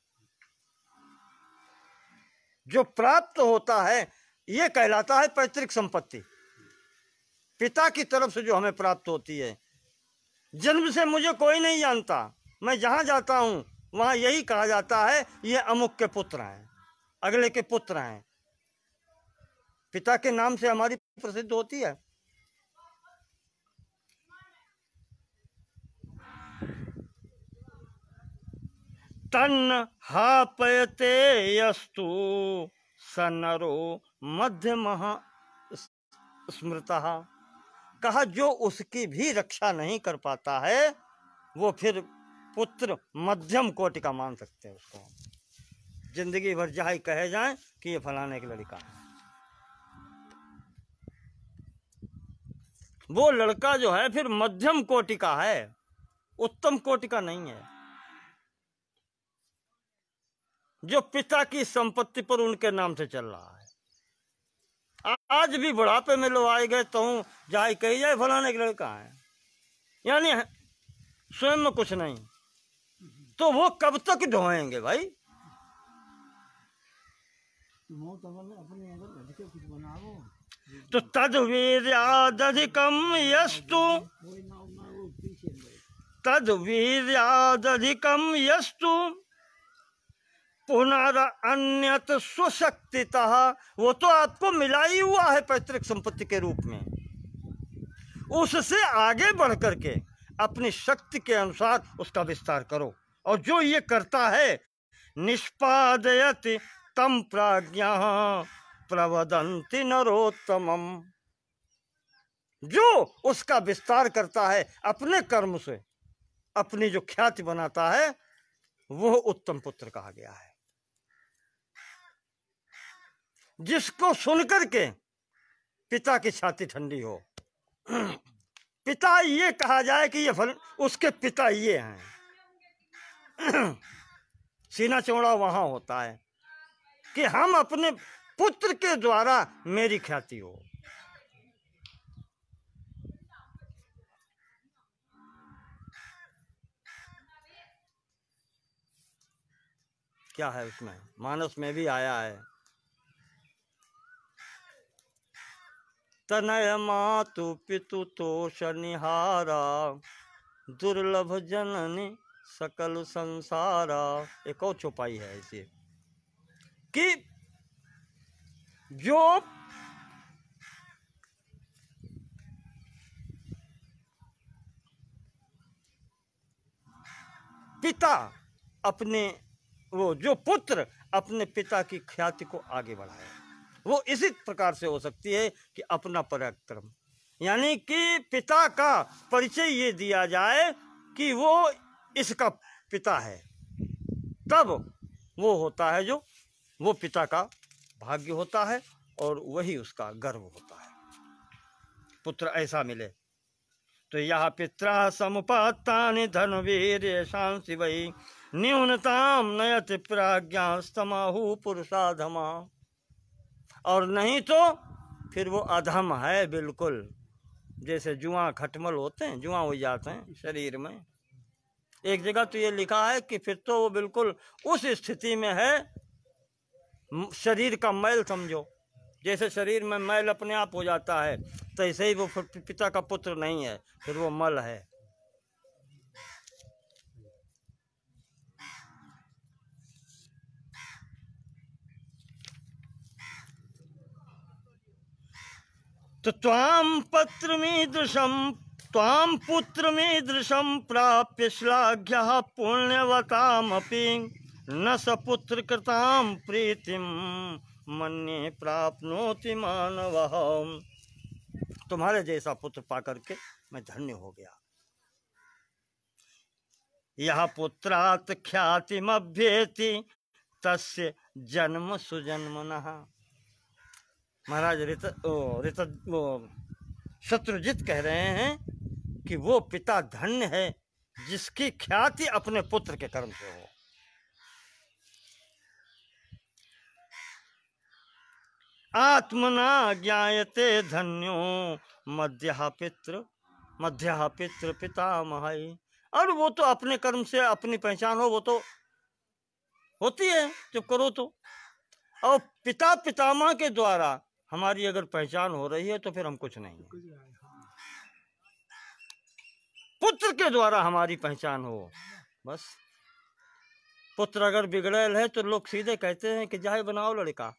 जो प्राप्त होता है ये कहलाता है पैतृक संपत्ति। पिता की तरफ से जो हमें प्राप्त होती है। जन्म से मुझे कोई नहीं जानता, मैं जहाँ जाता हूँ वहाँ यही कहा जाता है ये अमुक के पुत्र हैं, अगले के पुत्र हैं। पिता के नाम से हमारी प्रसिद्ध होती है। तन्न हापयते यस्तु सनरो मध्यमः स्मृतः, कहा जो उसकी भी रक्षा नहीं कर पाता है वो फिर पुत्र मध्यम कोटि का मान सकते हैं उसको। जिंदगी भर जहाँ कहे जाए कि ये फलाने के लड़का है, वो लड़का जो है फिर मध्यम कोटि का है, उत्तम कोटि का नहीं है। जो पिता की संपत्ति पर उनके नाम से चल रहा है। आज भी बुढ़ापे में लोग आए गए तो जहाँ कही जाए फलाने के लड़का है, यानी स्वयं में कुछ नहीं, तो वो कब तक ढोएंगे भाई। तो तद्वीर्यादधिकम यस्तु, तद्वीर्यादधिकम यस्तु पुनरअन्यत स्वशक्तितः, वो तो आपको मिला ही हुआ है पैतृक संपत्ति के रूप में। उससे आगे बढ़ करके अपनी शक्ति के अनुसार उसका विस्तार करो। और जो ये करता है निष्पादयति तम प्राज्ञा प्रवदन्ति नरोत्तमम, जो उसका विस्तार करता है अपने कर्म से, अपनी जो ख्याति बनाता है, वो उत्तम पुत्र कहा गया है। जिसको सुनकर के पिता की छाती ठंडी हो, पिता ये कहा जाए कि ये फल उसके पिता ये हैं, सीना चौड़ा वहां होता है कि हम अपने पुत्र के द्वारा मेरी ख्याति हो। क्या है उसमें, मानस में भी आया है, तनय मातु पितु तोष निहारा दुर्लभ जननी सकल संसारा। एक और चौपाई है इसे कि जो पिता अपने, वो जो पुत्र अपने पिता की ख्याति को आगे बढ़ाए, वो इसी प्रकार से हो सकती है कि अपना पराक्रम, यानी कि पिता का परिचय ये दिया जाए कि वो इसका पिता है, तब वो होता है जो वो पिता का भाग्य होता है और वही उसका गर्व होता है, पुत्र ऐसा मिले। तो यह पित्रा समुपात्तानि धनवीर्य शांति वही न्यूनताम नयति प्राज्ञास्तमाहु पुरुषाधमा, और नहीं तो फिर वो अधम है बिल्कुल। जैसे जुआ खटमल होते हैं, जुआ हो जाते हैं शरीर में। एक जगह तो ये लिखा है कि फिर तो वो बिल्कुल उस स्थिति में है, शरीर का मैल समझो, जैसे शरीर में मैल अपने आप हो जाता है, तो ऐसे ही वो पिता का पुत्र नहीं है, फिर वो मल है। तो त्वाम पुत्रमीदृशं प्राप्य श्लाघ्यः पुण्यवतामपि न स पुत्र कृतां प्रीतिम मन्ये प्राप्नोति मानवः। तुम्हारे जैसा पुत्र पाकर के मैं धन्य हो गया। यह पुत्रात् ख्यातिमभ्येति तस्य जन्म सुजन्मनः। महाराज शत्रुजित कह रहे हैं कि वो पिता धन्य है जिसकी ख्याति अपने पुत्र के कर्म से हो। आत्मना ज्ञायते धन्यो मध्यः पितृ पितामह। और वो तो अपने कर्म से अपनी पहचान हो, वो तो होती है जब करो तो। और पिता पितामह के द्वारा हमारी अगर पहचान हो रही है तो फिर हम कुछ नहीं है। पुत्र के द्वारा हमारी पहचान हो बस। पुत्र अगर बिगड़ेल है तो लोग सीधे कहते हैं कि जाए बनाओ लड़का।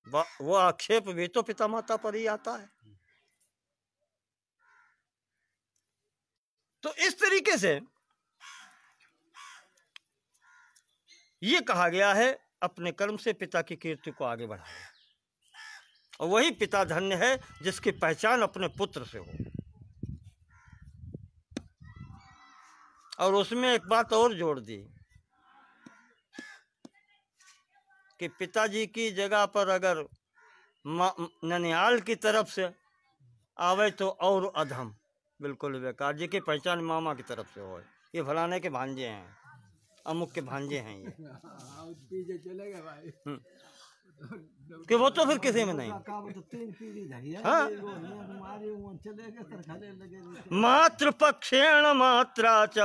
वो आक्षेप भी तो पिता माता पर ही आता है। तो इस तरीके से ये कहा गया है अपने कर्म से पिता की कीर्ति को आगे बढ़ाए। और वही पिता धन्य है जिसकी पहचान अपने पुत्र से हो। और उसमें एक बात और जोड़ दी कि पिताजी की जगह पर अगर ननिहाल की तरफ से आवे तो और अधम, बिल्कुल बेकार। जी की पहचान मामा की तरफ से हो, ये फलाने के भांजे हैं, अमुक के भांजे हैं, ये पीछे चले गए भाई कि वो तो फिर किसी में नहीं। हाँ, मातृपक्षेण मात्रा च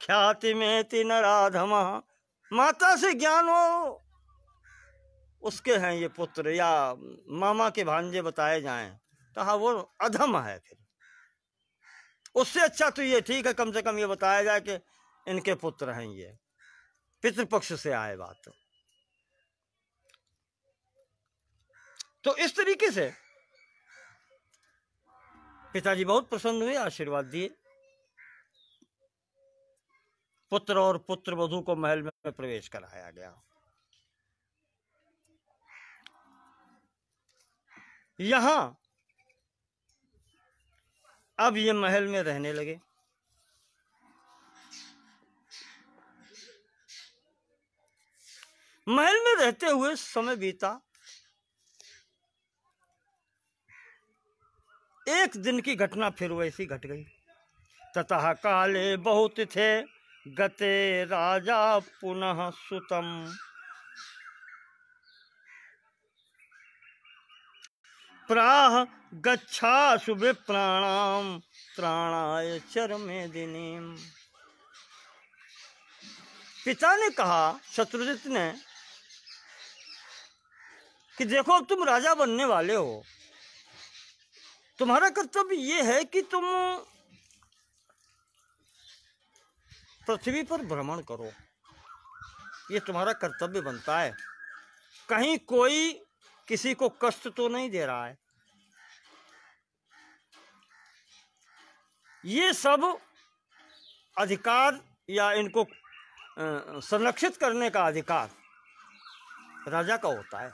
ख्याति में नराधम। माता से ज्ञान हो उसके हैं ये पुत्र, या मामा के भांजे बताए जाएं, कहा वो अधम है। फिर उससे अच्छा तो ये ठीक है, कम से कम ये बताया जाए कि इनके पुत्र हैं, ये पितृपक्ष से आए बात। तो इस तरीके से पिताजी बहुत प्रसन्न हुए, आशीर्वाद दिए। पुत्र और पुत्र वधू को महल में प्रवेश कराया गया। यहां अब ये महल में रहने लगे। महल में रहते हुए समय बीता। एक दिन की घटना फिर वैसी घट गई। ततः काले बहुत थे गते राजा पुनः सुतम। प्राह गच्छासु विप्राणाम त्राणाय चरमे दिनीम। पिता ने कहा, शत्रुजित ने, कि देखो अब तुम राजा बनने वाले हो, तुम्हारा कर्तव्य ये है कि तुम पृथ्वी पर भ्रमण करो। ये तुम्हारा कर्तव्य बनता है। कहीं कोई किसी को कष्ट तो नहीं दे रहा है। ये सब अधिकार या इनको संरक्षित करने का अधिकार राजा का होता है।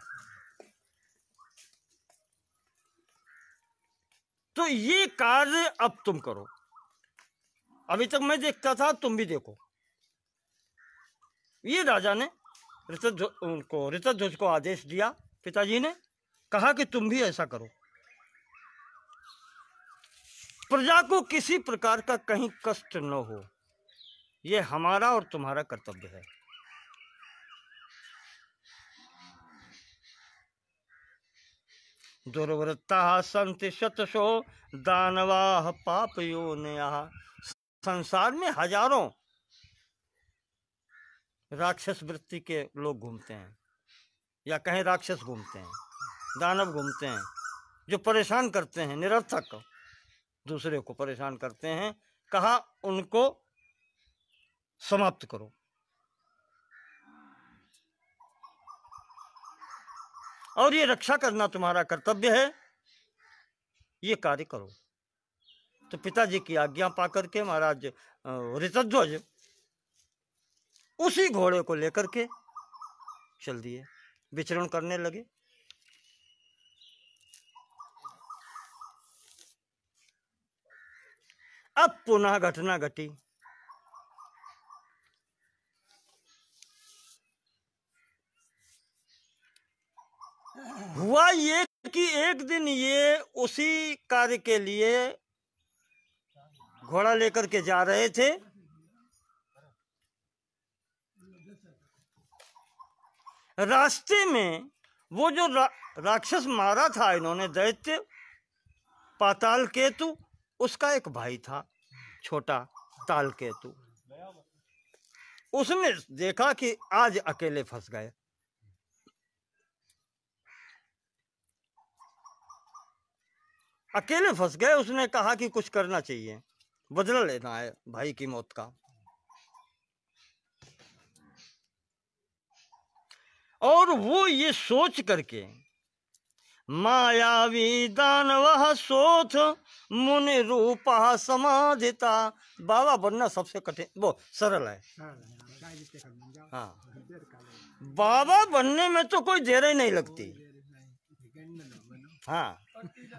तो ये कार्य अब तुम करो। अभी तक मैं देखता था, तुम भी देखो। ये राजा ने ऋतध्वज को आदेश दिया। पिताजी ने कहा कि तुम भी ऐसा करो। प्रजा को किसी प्रकार का कहीं कष्ट न हो, ये हमारा और तुम्हारा कर्तव्य है। दुर्वृत्ता संति शतशो दानवाः पापयोनिनः। संसार में हजारों राक्षस वृत्ति के लोग घूमते हैं, या कहें राक्षस घूमते हैं, दानव घूमते हैं, जो परेशान करते हैं, निरर्थक दूसरे को परेशान करते हैं। कहा उनको समाप्त करो। और ये रक्षा करना तुम्हारा कर्तव्य है, ये कार्य करो। तो पिताजी की आज्ञा पाकर के महाराज ऋतध्वज उसी घोड़े को लेकर के चल दिए, विचरण करने लगे। अब पुनः घटना घटी। हुआ ये कि एक दिन ये उसी कार्य के लिए घोड़ा लेकर के जा रहे थे। रास्ते में वो जो राक्षस मारा था इन्होंने, दैत्य पाताल केतु, उसका एक भाई था छोटा ताल केतु। उसने देखा कि आज अकेले फंस गए। अकेले फंस गए। उसने कहा कि कुछ करना चाहिए, बदला लेना है भाई की मौत का। और वो ये सोच करके मायावी दानव सोथ मुनि रूपा समाधिता। बाबा बनना सबसे कठिन, वो सरल है। हाँ, बाबा बनने में तो कोई देर ही नहीं लगती। हाँ,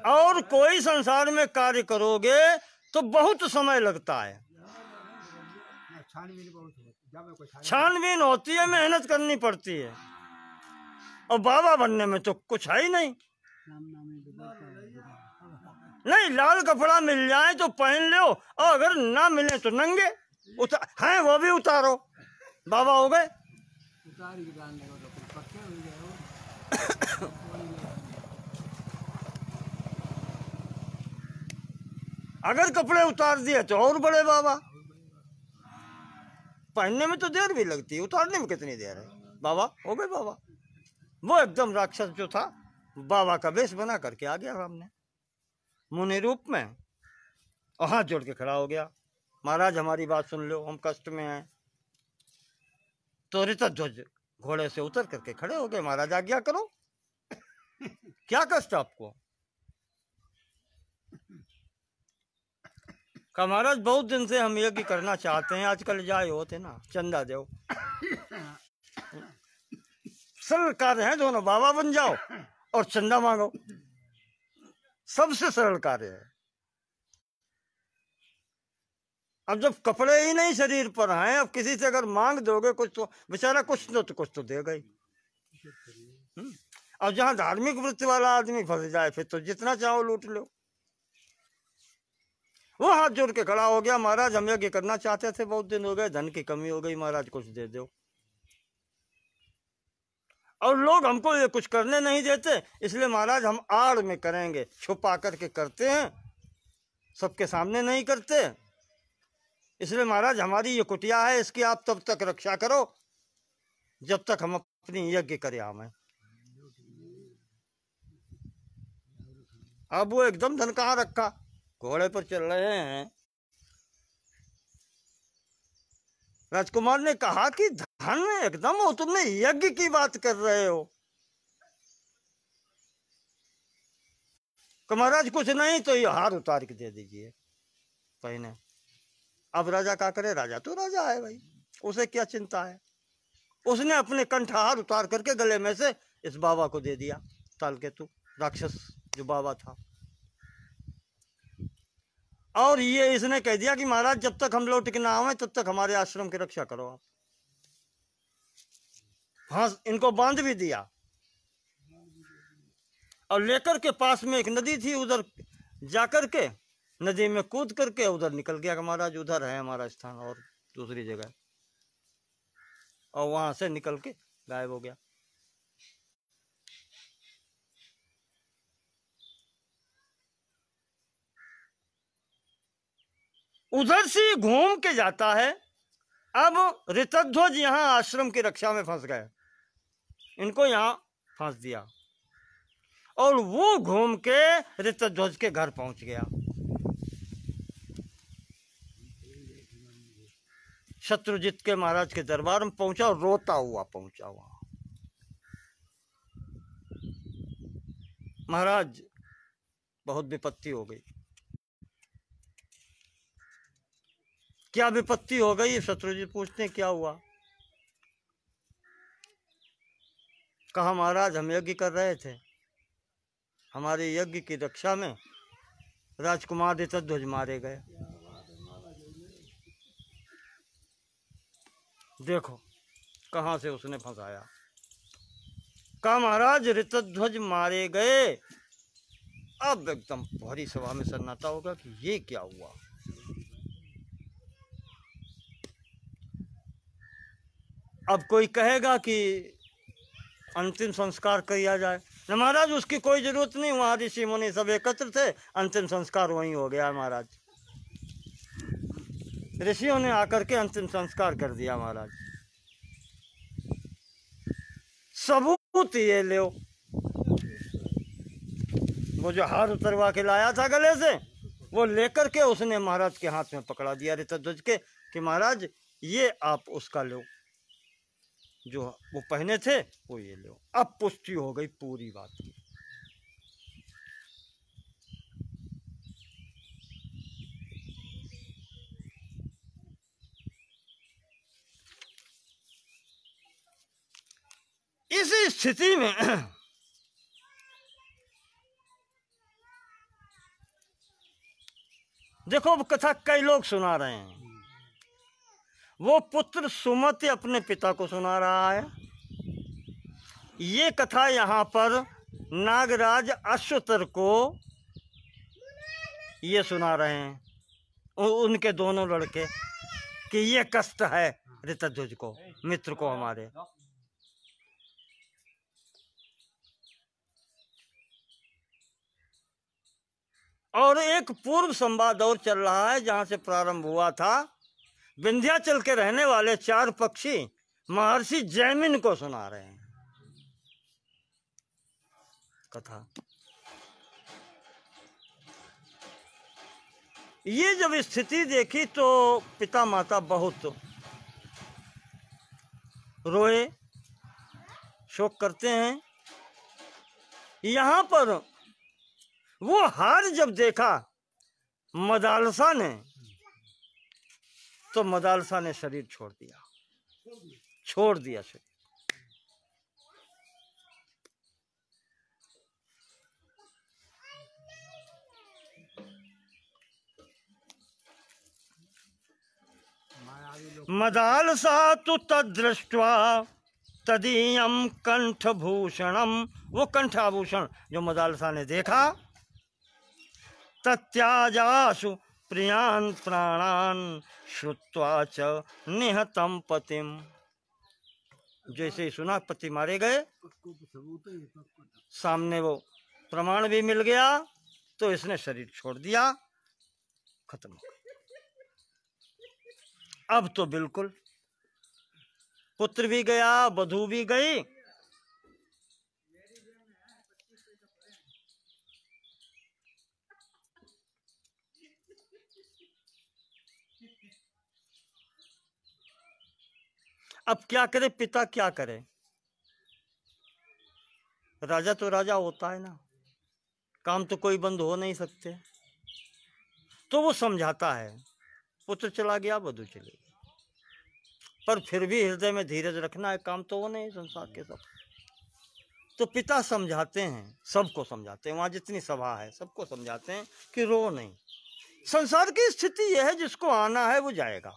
और कोई संसार में कार्य करोगे तो बहुत समय लगता है। छानबीन होती है, मेहनत करनी पड़ती है। और बाबा बनने में तो कुछ है ही नहीं। नहीं, लाल कपड़ा मिल जाए तो पहन लो, और अगर ना मिले तो नंगे हैं वो भी उतारो, बाबा हो गए। अगर कपड़े उतार दिए तो और बड़े बाबा। पहनने में तो देर भी लगती है, उतारने में कितनी देर है, बाबा हो गए बाबा। वो एकदम राक्षस जो था बाबा का वेश बना करके आ गया सामने मुनि रूप में, और हाथ जोड़ के खड़ा हो गया। महाराज हमारी बात सुन लो, हम कष्ट में हैं। तो ऋतध्वज घोड़े से उतर करके खड़े हो गए। महाराज आज्ञा करो, क्या कष्ट आपको? कहा महाराज बहुत दिन से हम यज्ञ करना चाहते हैं, आजकल जाए होते ना, चंदा दो। सरल कार्य है दोनों, बाबा बन जाओ और चंदा मांगो, सबसे सरल कार्य है। अब जब कपड़े ही नहीं शरीर पर हैं, अब किसी से अगर मांग दोगे कुछ तो बेचारा कुछ तो देगा ही। अब जहां धार्मिक वृत्ति वाला आदमी फंस जाए फिर तो जितना चाहो लूट लो। वो हाथ जोड़ के खड़ा हो गया, महाराज हम यज्ञ करना चाहते थे, बहुत दिन हो गए, धन की कमी हो गई, महाराज कुछ दे दो। और लोग हमको ये कुछ करने नहीं देते, इसलिए महाराज हम आड़ में करेंगे, छुपा करके करते हैं, सबके सामने नहीं करते। इसलिए महाराज हमारी ये कुटिया है, इसकी आप तब तक रक्षा करो जब तक हम अपनी यज्ञ करें हमें। अब वो एकदम धन कहाँ रखा, घोड़े पर चल रहे हैं। राजकुमार ने कहा कि धन एकदम हो, तुमने यज्ञ की बात कर रहे हो। तो महाराज कुछ नहीं तो ये हार उतार के दे दीजिए पहने। अब राजा क्या करे, राजा तो राजा है भाई, उसे क्या चिंता है। उसने अपने कंठहार उतार करके गले में से इस बाबा को दे दिया, तालकेतु राक्षस जो बाबा था। और ये इसने कह दिया कि महाराज जब तक हम लौट के ना आवे तब तक हमारे आश्रम की रक्षा करो आप। हाँ, इनको बांध भी दिया और लेकर के पास में एक नदी थी, उधर जाकर के नदी में कूद करके उधर निकल गया कि महाराज उधर है हमारा स्थान और दूसरी जगह, और वहां से निकल के गायब हो गया। उधर से घूम के जाता है। अब ऋतध्वज यहाँ आश्रम की रक्षा में फंस गए, इनको यहाँ फंस दिया, और वो घूम के ऋतध्वज के घर पहुंच गया। शत्रुजित के महाराज के दरबार में पहुंचा और रोता हुआ पहुंचा वहां। महाराज बहुत विपत्ति हो गई। क्या विपत्ति हो गई? शत्रुजित पूछते हैं क्या हुआ? कहा महाराज हम यज्ञ कर रहे थे, हमारे यज्ञ की रक्षा में राजकुमार ऋतध्वज मारे गए। देखो कहाँ से उसने फंसाया। कहा महाराज ऋतध्वज मारे गए। अब एकदम भारी सभा में सन्नाटा होगा कि ये क्या हुआ। अब कोई कहेगा कि अंतिम संस्कार किया जाए। न महाराज उसकी कोई जरूरत नहीं, वहाँ ऋषि मुनि सब एकत्र थे, अंतिम संस्कार वहीं हो गया महाराज। ऋषियों ने आकर के अंतिम संस्कार कर दिया महाराज। सबूत ये लो, वो जो हार उतरवा के लाया था गले से, वो लेकर के उसने महाराज के हाथ में पकड़ा दिया ऋतध्वज के कि महाराज ये आप उसका लो, जो वो पहने थे वो ये लो। अब पुष्टि हो गई पूरी बात की। इसी स्थिति में देखो अब कथा कई लोग सुना रहे हैं। वो पुत्र सुमति अपने पिता को सुना रहा है। ये कथा यहाँ पर नागराज अश्वतर को ये सुना रहे हैं उनके दोनों लड़के कि ये कष्ट है ऋतध्वज को, मित्र को हमारे। और एक पूर्व संवाद और चल रहा है जहां से प्रारंभ हुआ था। विंध्याचल के रहने वाले 4 पक्षी महर्षि जैमिन को सुना रहे हैं कथा। ये जब स्थिति देखी तो पिता माता बहुत रोए, शोक करते हैं। यहाँ पर वो हार जब देखा मदालसा ने, तो मदालसा ने शरीर छोड़ दिया शरीर। मदालसा तु तद्दृष्ट्वा तदीयम कंठभूषणम, वो कंठाभूषण जो मदालसा ने देखा, तत्याजासु प्रियान प्राणान श्रुत्वा च निहतम पतिम। जैसे ही सुना पति मारे गए, सामने वो प्रमाण भी मिल गया, तो इसने शरीर छोड़ दिया, खत्म हो गया। अब तो बिल्कुल पुत्र भी गया, वधू भी गई। अब क्या करे पिता, क्या करे। राजा तो राजा होता है ना, काम तो कोई बंद हो नहीं सकते। तो वो समझाता है, पुत्र चला गया, वधू चली गई, पर फिर भी हृदय में धीरज रखना है, काम तो वो नहीं संसार के सब। तो पिता समझाते हैं, सबको समझाते हैं, वहाँ जितनी सभा है सबको समझाते हैं कि रो नहीं। संसार की स्थिति यह है, जिसको आना है वो जाएगा।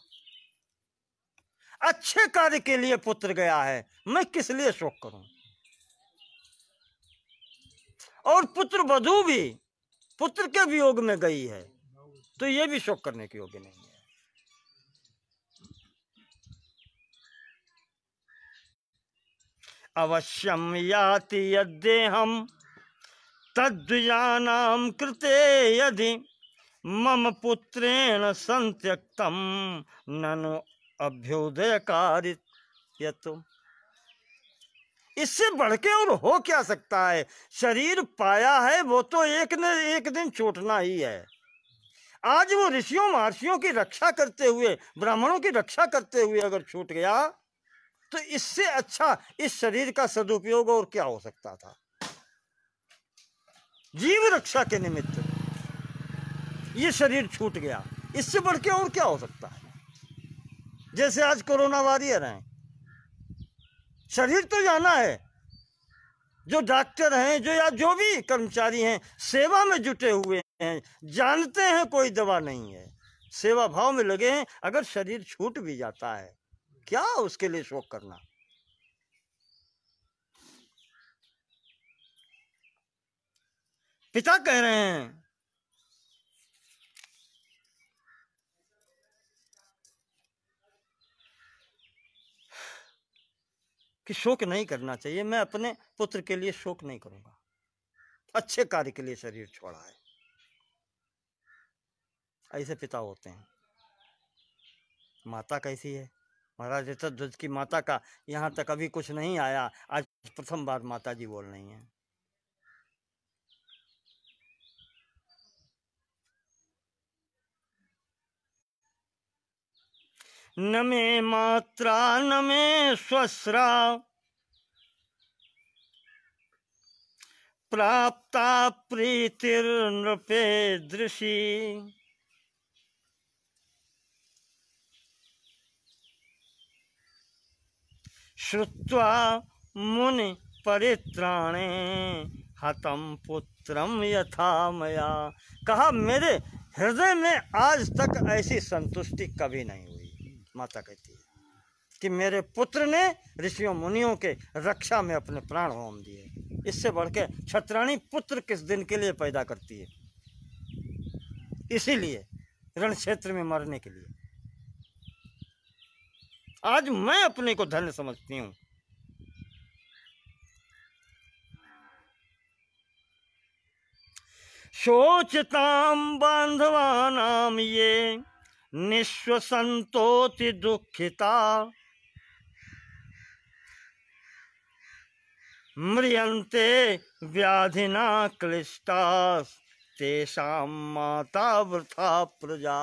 अच्छे कार्य के लिए पुत्र गया है, मैं किस लिए शोक करूं। और पुत्र वधू भी पुत्र के वियोग में गई है, तो ये भी शोक करने के योग्य नहीं है। अवश्यम याति यद्देहम तद्विजानां कृते यदि मम पुत्रेण संत्यक्तम ननु अभ्युदयकारियतु। इससे बढ़ के और हो क्या सकता है। शरीर पाया है वो तो एक न एक दिन छूटना ही है। आज वो ऋषियों महर्षियों की रक्षा करते हुए, ब्राह्मणों की रक्षा करते हुए अगर छूट गया, तो इससे अच्छा इस शरीर का सदुपयोग और क्या हो सकता था। जीव रक्षा के निमित्त ये शरीर छूट गया, इससे बढ़ के और क्या हो सकता है। जैसे आज कोरोना वॉरियर हैं, शरीर तो जाना है। जो डॉक्टर हैं, जो या जो भी कर्मचारी हैं, सेवा में जुटे हुए हैं, जानते हैं कोई दवा नहीं है, सेवा भाव में लगे हैं। अगर शरीर छूट भी जाता है, क्या उसके लिए शोक करना। पिता कह रहे हैं कि शोक नहीं करना चाहिए, मैं अपने पुत्र के लिए शोक नहीं करूंगा, अच्छे कार्य के लिए शरीर छोड़ा है। ऐसे पिता होते हैं। माता कैसी है? महाराज ऋतध्वज की माता का यहाँ तक अभी कुछ नहीं आया, आज प्रथम बार माता जी बोल रही हैं। न मे मात्रा न मे स्वस्रा प्राप्ता प्रीतिर्नृपे दृशी श्रुत्वा मुनि परित्राणे हतम पुत्रम यथा मया। कहा मेरे हृदय में आज तक ऐसी संतुष्टि कभी नहीं हुई। माता कहती है कि मेरे पुत्र ने ऋषियों मुनियों के रक्षा में अपने प्राण होम दिए। इससे बढ़ के छत्राणी पुत्र किस दिन के लिए पैदा करती है? इसीलिए रण क्षेत्र में मरने के लिए। आज मैं अपने को धन्य समझती हूँ। शोचताम बांधवानाम ये निःश्वसन्तोति दुःखिता म्रियन्ते व्याधिना क्लिष्टास् तेषां माता वृथा प्रजा।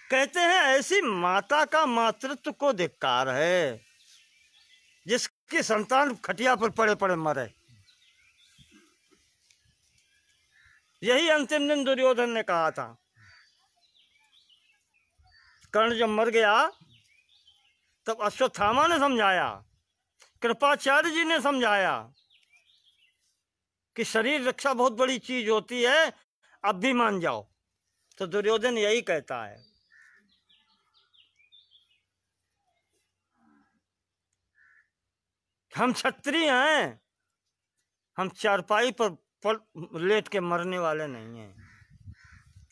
कहते हैं ऐसी माता का मातृत्व को धिक्कार है जिसकी संतान खटिया पर पड़े पड़े मरे। यही अंतिम दिन दुर्योधन ने कहा था। कर्ण जब मर गया तब अश्वत्थामा ने समझाया, कृपाचार्य जी ने समझाया कि शरीर रक्षा बहुत बड़ी चीज होती है, अब भी मान जाओ। तो दुर्योधन यही कहता है। हम क्षत्रिय हैं, हम चारपाई पर लेट के मरने वाले नहीं हैं।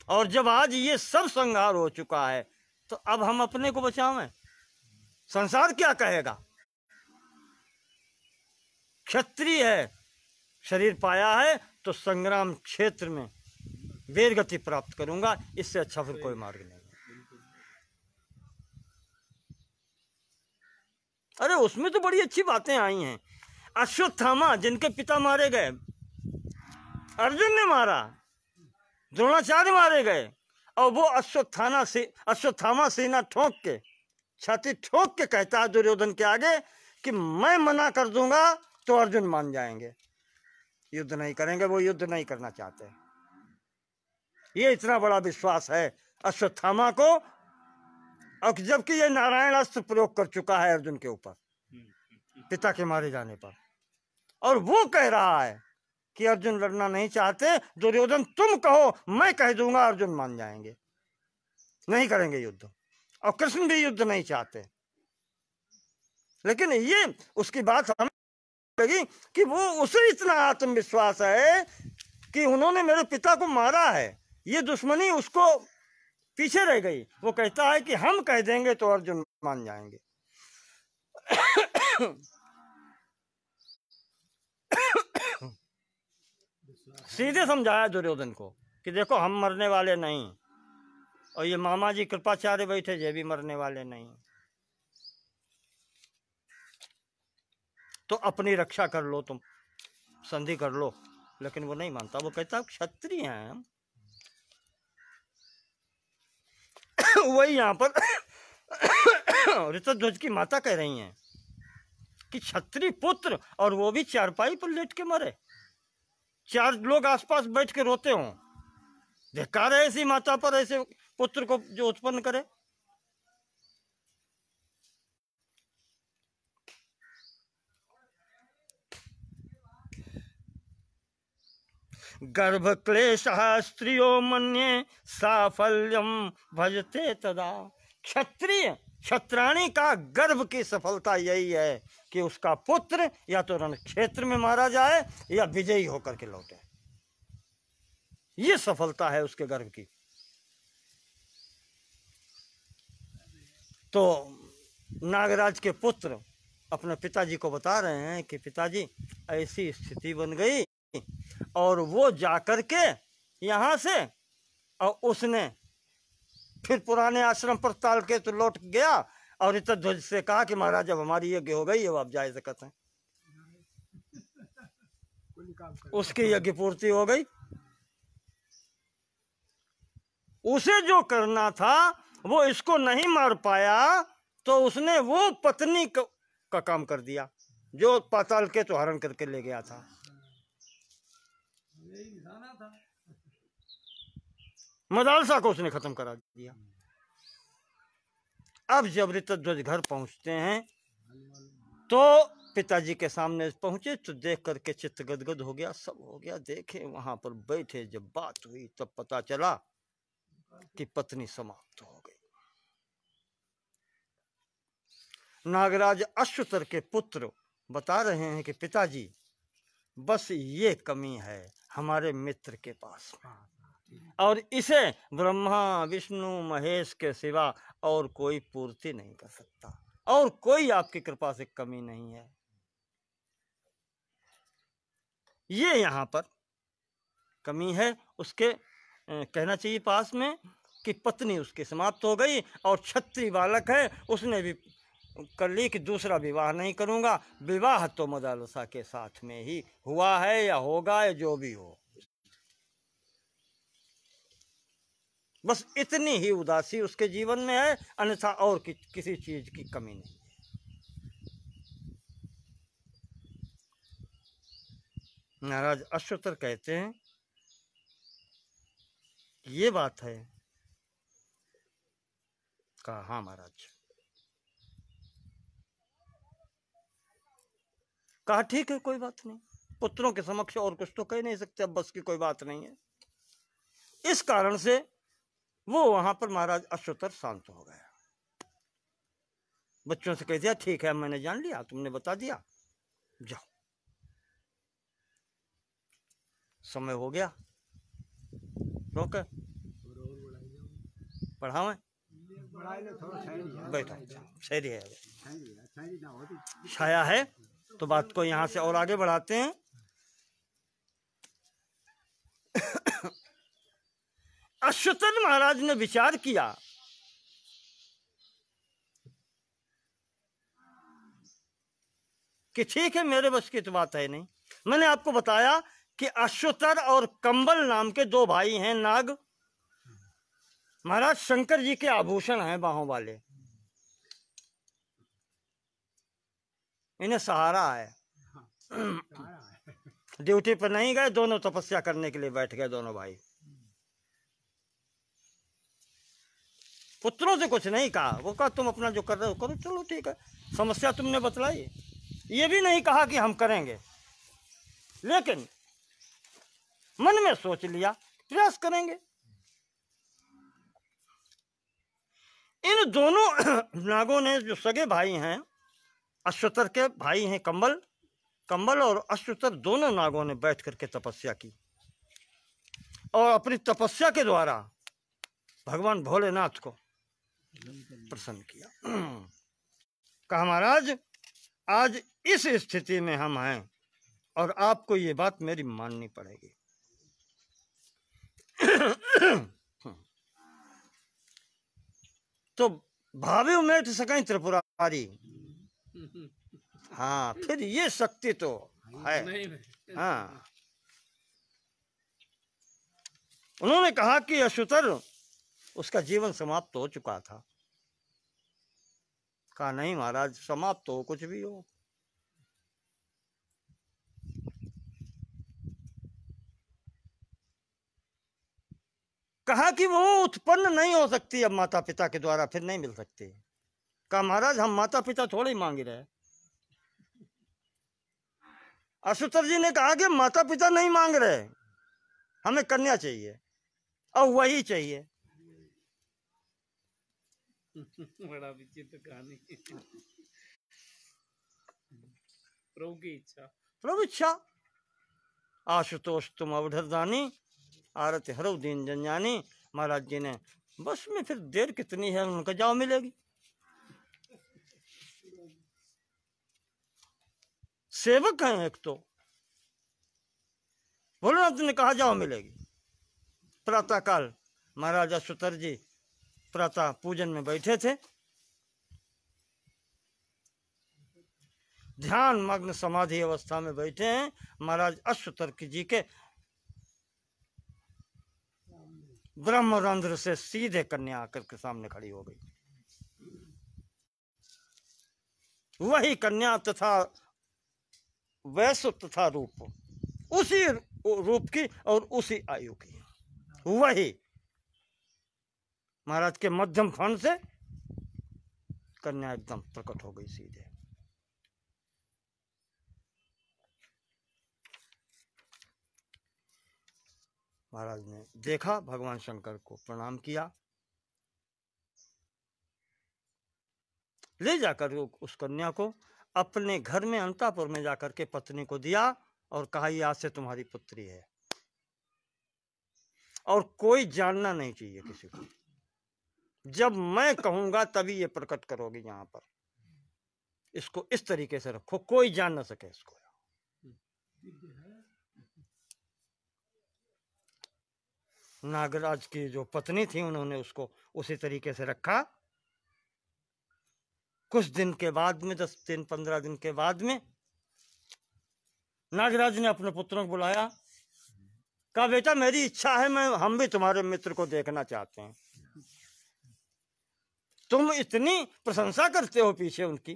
और जब आज ये सब संहार हो चुका है तो अब हम अपने को बचावें, संसार क्या कहेगा? क्षत्रिय है, शरीर पाया है तो संग्राम क्षेत्र में वीर गति प्राप्त करूंगा, इससे अच्छा फिर कोई मार्ग नहीं। अरे उसमें तो बड़ी अच्छी बातें आई हैं। अश्वत्थामा जिनके पिता मारे गए, अर्जुन ने मारा, द्रोणाचार्य मारे गए, और वो अश्वत्थामा सीना ठोक के, छाती ठोक के कहता है दुर्योधन के आगे कि मैं मना कर दूंगा तो अर्जुन मान जाएंगे, युद्ध नहीं करेंगे, वो युद्ध नहीं करना चाहते। ये इतना बड़ा विश्वास है अश्वत्थामा को, और जबकि ये नारायण अस्त्र प्रयोग कर चुका है अर्जुन के ऊपर पिता के मारे जाने पर, और वो कह रहा है कि अर्जुन लड़ना नहीं चाहते। दुर्योधन तुम कहो, मैं कह दूंगा, अर्जुन मान जाएंगे, नहीं करेंगे युद्ध। और कृष्ण भी युद्ध नहीं चाहते। लेकिन ये उसकी बात हमें लगी कि वो उसे इतना आत्मविश्वास है कि उन्होंने मेरे पिता को मारा है, ये दुश्मनी उसको पीछे रह गई। वो कहता है कि हम कह देंगे तो अर्जुन मान जाएंगे। सीधे समझाया दुर्योधन को कि देखो हम मरने वाले नहीं, और ये मामा जी कृपाचार्य बैठे ये भी मरने वाले नहीं, तो अपनी रक्षा कर लो, तुम संधि कर लो। लेकिन वो नहीं मानता, वो कहता क्षत्रिय हैं हम। वही यहाँ पर ऋतध्वज की माता कह रही हैं कि क्षत्रिय पुत्र, और वो भी चारपाई पर लेट के मरे, 4 लोग आसपास बैठ के रोते हों। धिक्कार है ऐसी माता पर, ऐसे पुत्र को जो उत्पन्न करे। गर्भ क्लेशः स्त्रियो मन्ये साफल्यम भजते तदा। क्षत्रिय क्षत्राणी का गर्भ की सफलता यही है कि उसका पुत्र या तो रण क्षेत्र में मारा जाए या विजयी होकर के लौटे। ये सफलता है उसके गर्भ की। तो नागराज के पुत्र अपने पिताजी को बता रहे हैं कि पिताजी ऐसी स्थिति बन गई, और वो जाकर के यहाँ से और उसने फिर पुराने आश्रम पर ताल के तो लौट गया और ऋतध्वज से कहा कि महाराज जब हमारी यज्ञ हो गई, अब आप जा सकते हैं। उसकी यज्ञ पूर्ति हो गई। उसे जो करना था वो इसको नहीं मार पाया, तो उसने वो पत्नी का काम कर दिया जो पाताल के तो हरण करके ले गया था। मदालसा को उसने खत्म करा दिया। अब जब ऋतध्वज घर पहुंचते हैं तो पिताजी के सामने पहुंचे तो देख करके चित्त गदगद हो गया, सब हो गया। देखे वहां पर बैठे, जब बात हुई तब पता चला कि पत्नी समाप्त हो गई। नागराज अश्वतर के पुत्र बता रहे हैं कि पिताजी बस ये कमी है हमारे मित्र के पास, और इसे ब्रह्मा विष्णु महेश के सिवा और कोई पूर्ति नहीं कर सकता, और कोई आपकी कृपा से कमी नहीं है। ये यहाँ पर कमी है उसके, कहना चाहिए पास में कि पत्नी उसकी समाप्त हो गई, और क्षत्रिय बालक है उसने भी कर ली कि दूसरा विवाह नहीं करूंगा। विवाह तो मदालसा के साथ में ही हुआ है या होगा या जो भी हो। बस इतनी ही उदासी उसके जीवन में है, अन्यथा और किसी चीज की कमी नहीं है। महाराज अश्वतर कहते हैं ये बात है। कहा हाँ महाराज। कहा ठीक है, कोई बात नहीं, पुत्रों के समक्ष और कुछ तो कह नहीं सकते, अब बस की कोई बात नहीं है। इस कारण से वो वहां पर महाराज अश्वतर शांत हो गया। बच्चों से कह दिया ठीक है मैंने जान लिया, तुमने बता दिया, जाओ। समय हो गया, रोक पढ़ावे बैठो, सही है, छाया है तो बात को यहां से और आगे बढ़ाते हैं। अश्वतर महाराज ने विचार किया कि ठीक है मेरे बस की तो बात है नहीं। मैंने आपको बताया कि अश्वतर और कंबल नाम के दो भाई हैं नाग। महाराज शंकर जी के आभूषण हैं बाहों वाले, इन्हें सहारा है। ड्यूटी पर नहीं गए, दोनों तपस्या करने के लिए बैठ गए दोनों भाई। पुत्रों से कुछ नहीं कहा, वो कहा तुम अपना जो कर रहे हो करो, चलो ठीक है, समस्या तुमने बतलाई। ये भी नहीं कहा कि हम करेंगे, लेकिन मन में सोच लिया प्रयास करेंगे। इन दोनों नागों ने, जो सगे भाई हैं, अश्वतर के भाई हैं कंबल और अश्वतर, दोनों नागों ने बैठ करके तपस्या की और अपनी तपस्या के द्वारा भगवान भोलेनाथ को प्रसन्न किया। कहा महाराज आज इस स्थिति में हम हैं और आपको ये बात मेरी माननी पड़ेगी। तो भावे उमेठ सकें त्रिपुरारी। हाँ, फिर ये शक्ति तो है। हाँ, उन्होंने कहा कि अश्वतर उसका जीवन समाप्त हो चुका था। कहा नहीं महाराज, समाप्त हो कुछ भी हो, कहा कि वो उत्पन्न नहीं हो सकती अब माता पिता के द्वारा, फिर नहीं मिल सकती। कहा महाराज हम माता पिता थोड़े ही मांग रहे। अश्वतर जी ने कहा कि माता पिता नहीं मांग रहे, हमें कन्या चाहिए और वही चाहिए। बड़ा विचित्र कहानी। प्रभु की इच्छा। प्रभु इच्छा। आशुतोष तुम अवधरदानी, आरत हरव दीन जंजानी। महाराज जी ने बस में फिर देर कितनी है, उनका जाओ मिलेगी। सेवक हैं एक तो, भोलेनाथ ने कहा जाओ मिलेगी। प्रातः काल महाराज अश्वतर जी प्रातः पूजन में बैठे थे, ध्यान मग्न समाधि अवस्था में बैठे हैं। महाराज अश्वतर जी के ब्रह्मरंध्र से सीधे कन्या आकर के सामने खड़ी हो गई। वही कन्या तथा वैश्य तथा रूप, उसी रूप की और उसी आयु की, वही महाराज के मध्यम फण से कन्या एकदम प्रकट हो गई सीधे। महाराज ने देखा, भगवान शंकर को प्रणाम किया, ले जाकर उस कन्या को अपने घर में अंतापुर में जाकर के पत्नी को दिया और कहा ये आज से तुम्हारी पुत्री है और कोई जानना नहीं चाहिए किसी को। जब मैं कहूंगा तभी ये प्रकट करोगी, यहाँ पर इसको इस तरीके से रखो, कोई जान ना सके इसको। नागराज की जो पत्नी थी उन्होंने उसको उसी तरीके से रखा। कुछ दिन के बाद में, 10 दिन 15 दिन के बाद में, नागराज ने अपने पुत्रों को बुलाया, कहा बेटा मेरी इच्छा है, हम भी तुम्हारे मित्र को देखना चाहते हैं। तुम इतनी प्रशंसा करते हो पीछे उनकी,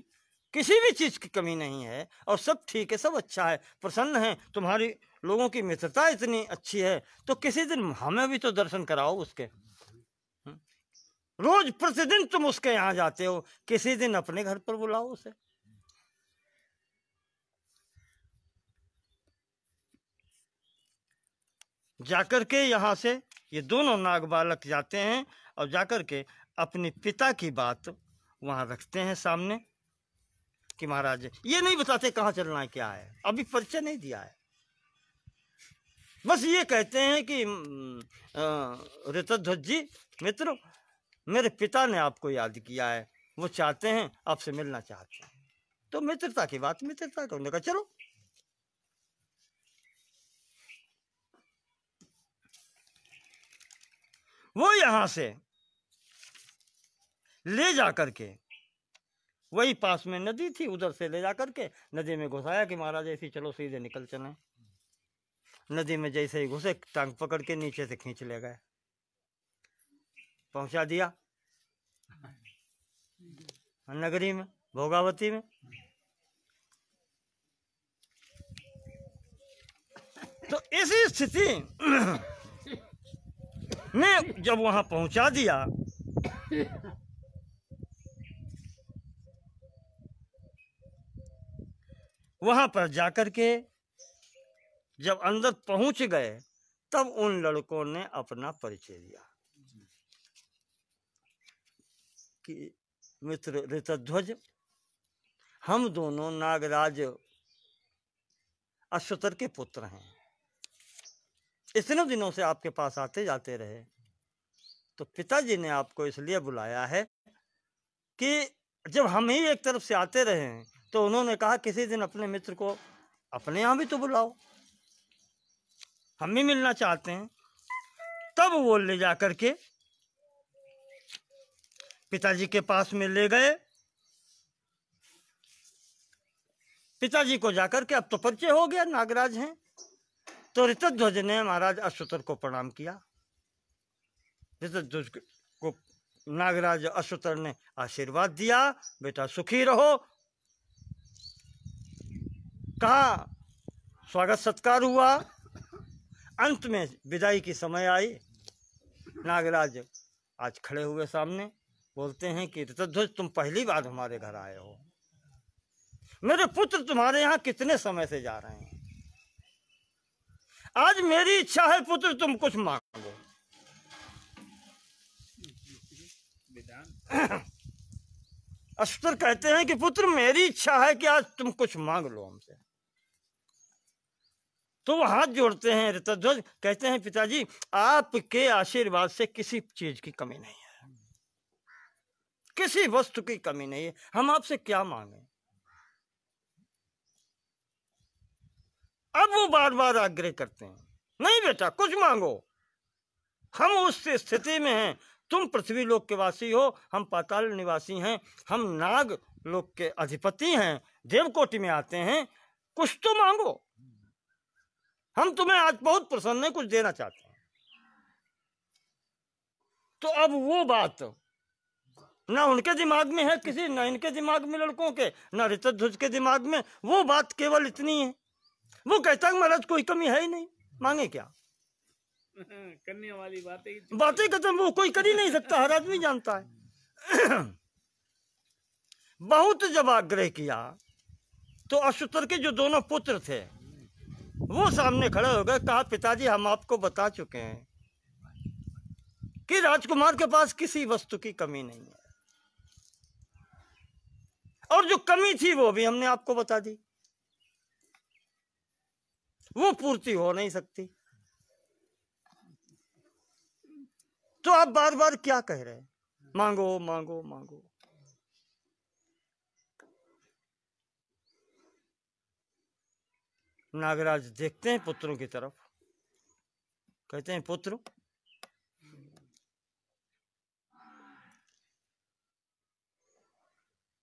किसी भी चीज की कमी नहीं है और सब ठीक है, सब अच्छा है, प्रसन्न है, तुम्हारी लोगों की मित्रता इतनी अच्छी है, तो किसी दिन हमें भी तो दर्शन कराओ उसके। रोज प्रतिदिन तुम उसके यहाँ जाते हो, किसी दिन अपने घर पर बुलाओ उसे। जाकर के यहाँ से ये दोनों नाग बालक जाते हैं और जाकर के अपने पिता की बात वहां रखते हैं सामने कि महाराज ये नहीं बताते कहाँ चलना है क्या है, अभी परिचय नहीं दिया है, बस ये कहते हैं कि ऋतध्वज जी मित्र, मेरे पिता ने आपको याद किया है, वो चाहते हैं आपसे मिलना चाहते हैं। तो मित्रता की बात, मित्रता का, उन्होंने कहा चलो। वो यहां से ले जाकर के, वही पास में नदी थी, उधर से ले जाकर के नदी में घुसाया कि महाराज ऐसी चलो सीधे निकल चले। नदी में जैसे ही घुसे, टांग पकड़ के नीचे से खींच ले गए, पहुंचा दिया नगरी में, भोगावती में। तो इसी स्थिति में जब वहां पहुंचा दिया, वहां पर जाकर के जब अंदर पहुंच गए, तब उन लड़कों ने अपना परिचय दिया कि मित्र ऋतध्वज, हम दोनों नागराज अश्वतर के पुत्र हैं, इतने दिनों से आपके पास आते जाते रहे, तो पिताजी ने आपको इसलिए बुलाया है कि जब हम ही एक तरफ से आते रहे हैं, तो उन्होंने कहा किसी दिन अपने मित्र को अपने यहाँ भी तो बुलाओ, हम भी मिलना चाहते हैं। तब वो ले जाकर के पिताजी के पास में ले गए। पिताजी को जाकर के अब तो परिचय हो गया, नागराज हैं। तो ऋतध्वज ने महाराज अश्वतर को प्रणाम किया। ऋतध्वज को नागराज अश्वतर ने आशीर्वाद दिया, बेटा सुखी रहो। कहा स्वागत सत्कार हुआ। अंत में विदाई की समय आई। नागराज आज खड़े हुए सामने, बोलते हैं कि ऋतध्वज तुम पहली बार हमारे घर आए हो, मेरे पुत्र तुम्हारे यहाँ कितने समय से जा रहे हैं, आज मेरी इच्छा है पुत्र तुम कुछ मांगो। अश्वतर कहते हैं कि पुत्र मेरी इच्छा है कि आज तुम कुछ मांग लो हमसे। तो वो हाथ जोड़ते हैं ऋतध्वज, कहते हैं पिताजी आपके आशीर्वाद से किसी चीज की कमी नहीं है, किसी वस्तु की कमी नहीं है, हम आपसे क्या मांगे। अब वो बार बार आग्रह करते हैं, नहीं बेटा कुछ मांगो, हम उस स्थिति में हैं, तुम पृथ्वी लोक के वासी हो, हम पाताल निवासी हैं, हम नाग लोक के अधिपति हैं, देवकोटि में आते हैं, कुछ तो मांगो, हम तुम्हें आज बहुत प्रसन्न है, कुछ देना चाहते हैं। तो अब वो बात ना उनके दिमाग में है किसी, ना इनके दिमाग में लड़कों के, ना ऋतध्वज के दिमाग में, वो बात केवल इतनी है, वो कहता है महाराज कोई कमी है ही नहीं, मांगे क्या, करने वाली बातें खत्म, वो कोई कर ही नहीं सकता, हर आदमी जानता है। बहुत जब आग्रह किया तो अश्वतर के जो दोनों पुत्र थे वो सामने खड़े हो गए, कहा पिताजी हम आपको बता चुके हैं कि राजकुमार के पास किसी वस्तु की कमी नहीं है, और जो कमी थी वो भी हमने आपको बता दी, वो पूर्ति हो नहीं सकती, तो आप बार बार क्या कह रहे हैं, मांगो मांगो मांगो। नागराज देखते हैं पुत्रों की तरफ, कहते हैं पुत्र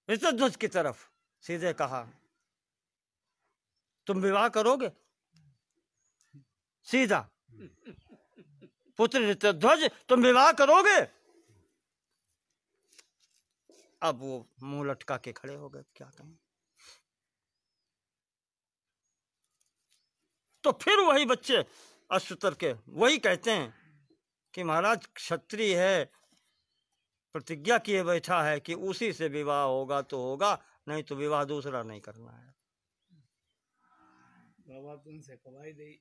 ऋतध्वज की तरफ सीधे कहा तुम विवाह करोगे, सीधा पुत्र ऋतध्वज तुम विवाह करोगे। अब वो मुंह लटका के खड़े हो गए, क्या कहें। तो फिर वही बच्चे अश्वतर के वही कहते हैं कि महाराज क्षत्रिय है, प्रतिज्ञा किए बैठा है कि उसी से विवाह होगा तो होगा, नहीं तो विवाह दूसरा नहीं करना है। बाबा तुमसे कवाई दे।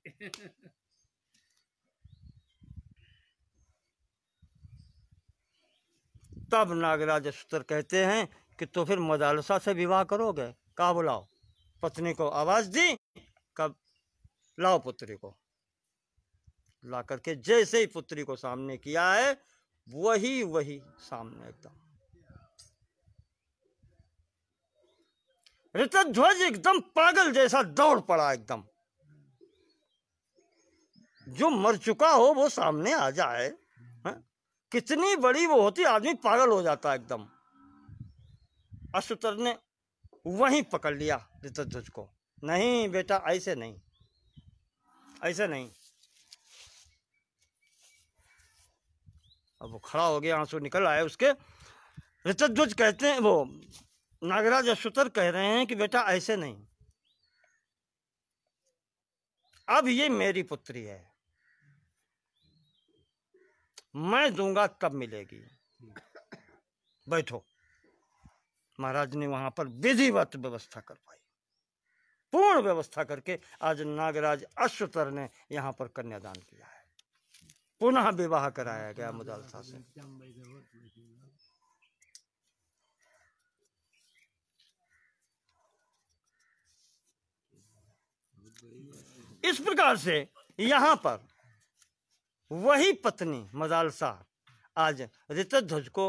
तब नागराज अश्वतर कहते हैं कि तो फिर मदालसा से विवाह करोगे, कहा बुलाओ, पत्नी को आवाज दी, कब लाओ पुत्री को, ला करके जैसे ही पुत्री को सामने किया है वही सामने एकदम ऋतध्वज एकदम पागल जैसा दौड़ पड़ा, एकदम जो मर चुका हो वो सामने आ जाए, है? कितनी बड़ी वो होती, आदमी पागल हो जाता एकदम। अश्वतर ने वहीं पकड़ लिया ऋतध्वज को, नहीं बेटा ऐसे नहीं, ऐसे नहीं। अब वो खड़ा हो गया, आंसू निकल आए उसके। ऋतध्वज कहते हैं, वो नागराज अश्वतर कह रहे हैं कि बेटा ऐसे नहीं, अब ये मेरी पुत्री है, मैं दूंगा तब मिलेगी, बैठो। महाराज ने वहां पर विधिवत व्यवस्था करवाई, पूर्ण व्यवस्था करके आज नागराज अश्वतर ने यहाँ पर कन्यादान किया है, पुनः विवाह कराया गया मदालसा से। इस प्रकार से यहाँ पर वही पत्नी मदालसा आज ऋतध्वज को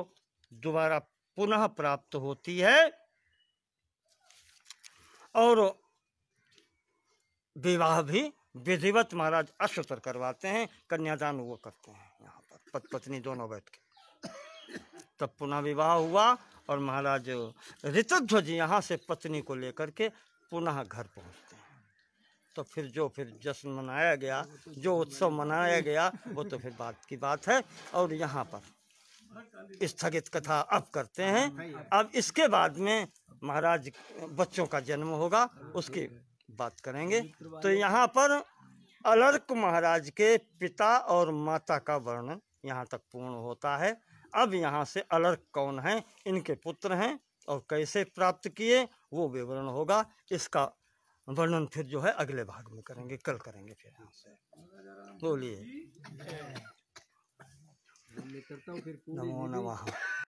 दोबारा पुनः प्राप्त होती है, और विवाह भी विधिवत महाराज अश्वतर करवाते हैं, कन्यादान वो करते हैं यहाँ पर पति पत्नी दोनों बैठ के। तब पुनः विवाह हुआ और महाराज ऋतध्वज यहाँ से पत्नी को लेकर के पुनः घर पहुँचते हैं। तो फिर जश्न मनाया गया, जो उत्सव मनाया गया वो तो फिर बात की बात है। और यहाँ पर स्थगित कथा अब करते हैं। अब इसके बाद में महाराज बच्चों का जन्म होगा, उसकी बात करेंगे। तो यहाँ पर अलर्क महाराज के पिता और माता का वर्णन यहाँ तक पूर्ण होता है। अब यहाँ से अलर्क कौन है, इनके पुत्र हैं और कैसे प्राप्त किए वो विवरण होगा। इसका वर्णन फिर जो है अगले भाग में करेंगे, कल करेंगे फिर यहाँ से। बोलिए नमो नमः।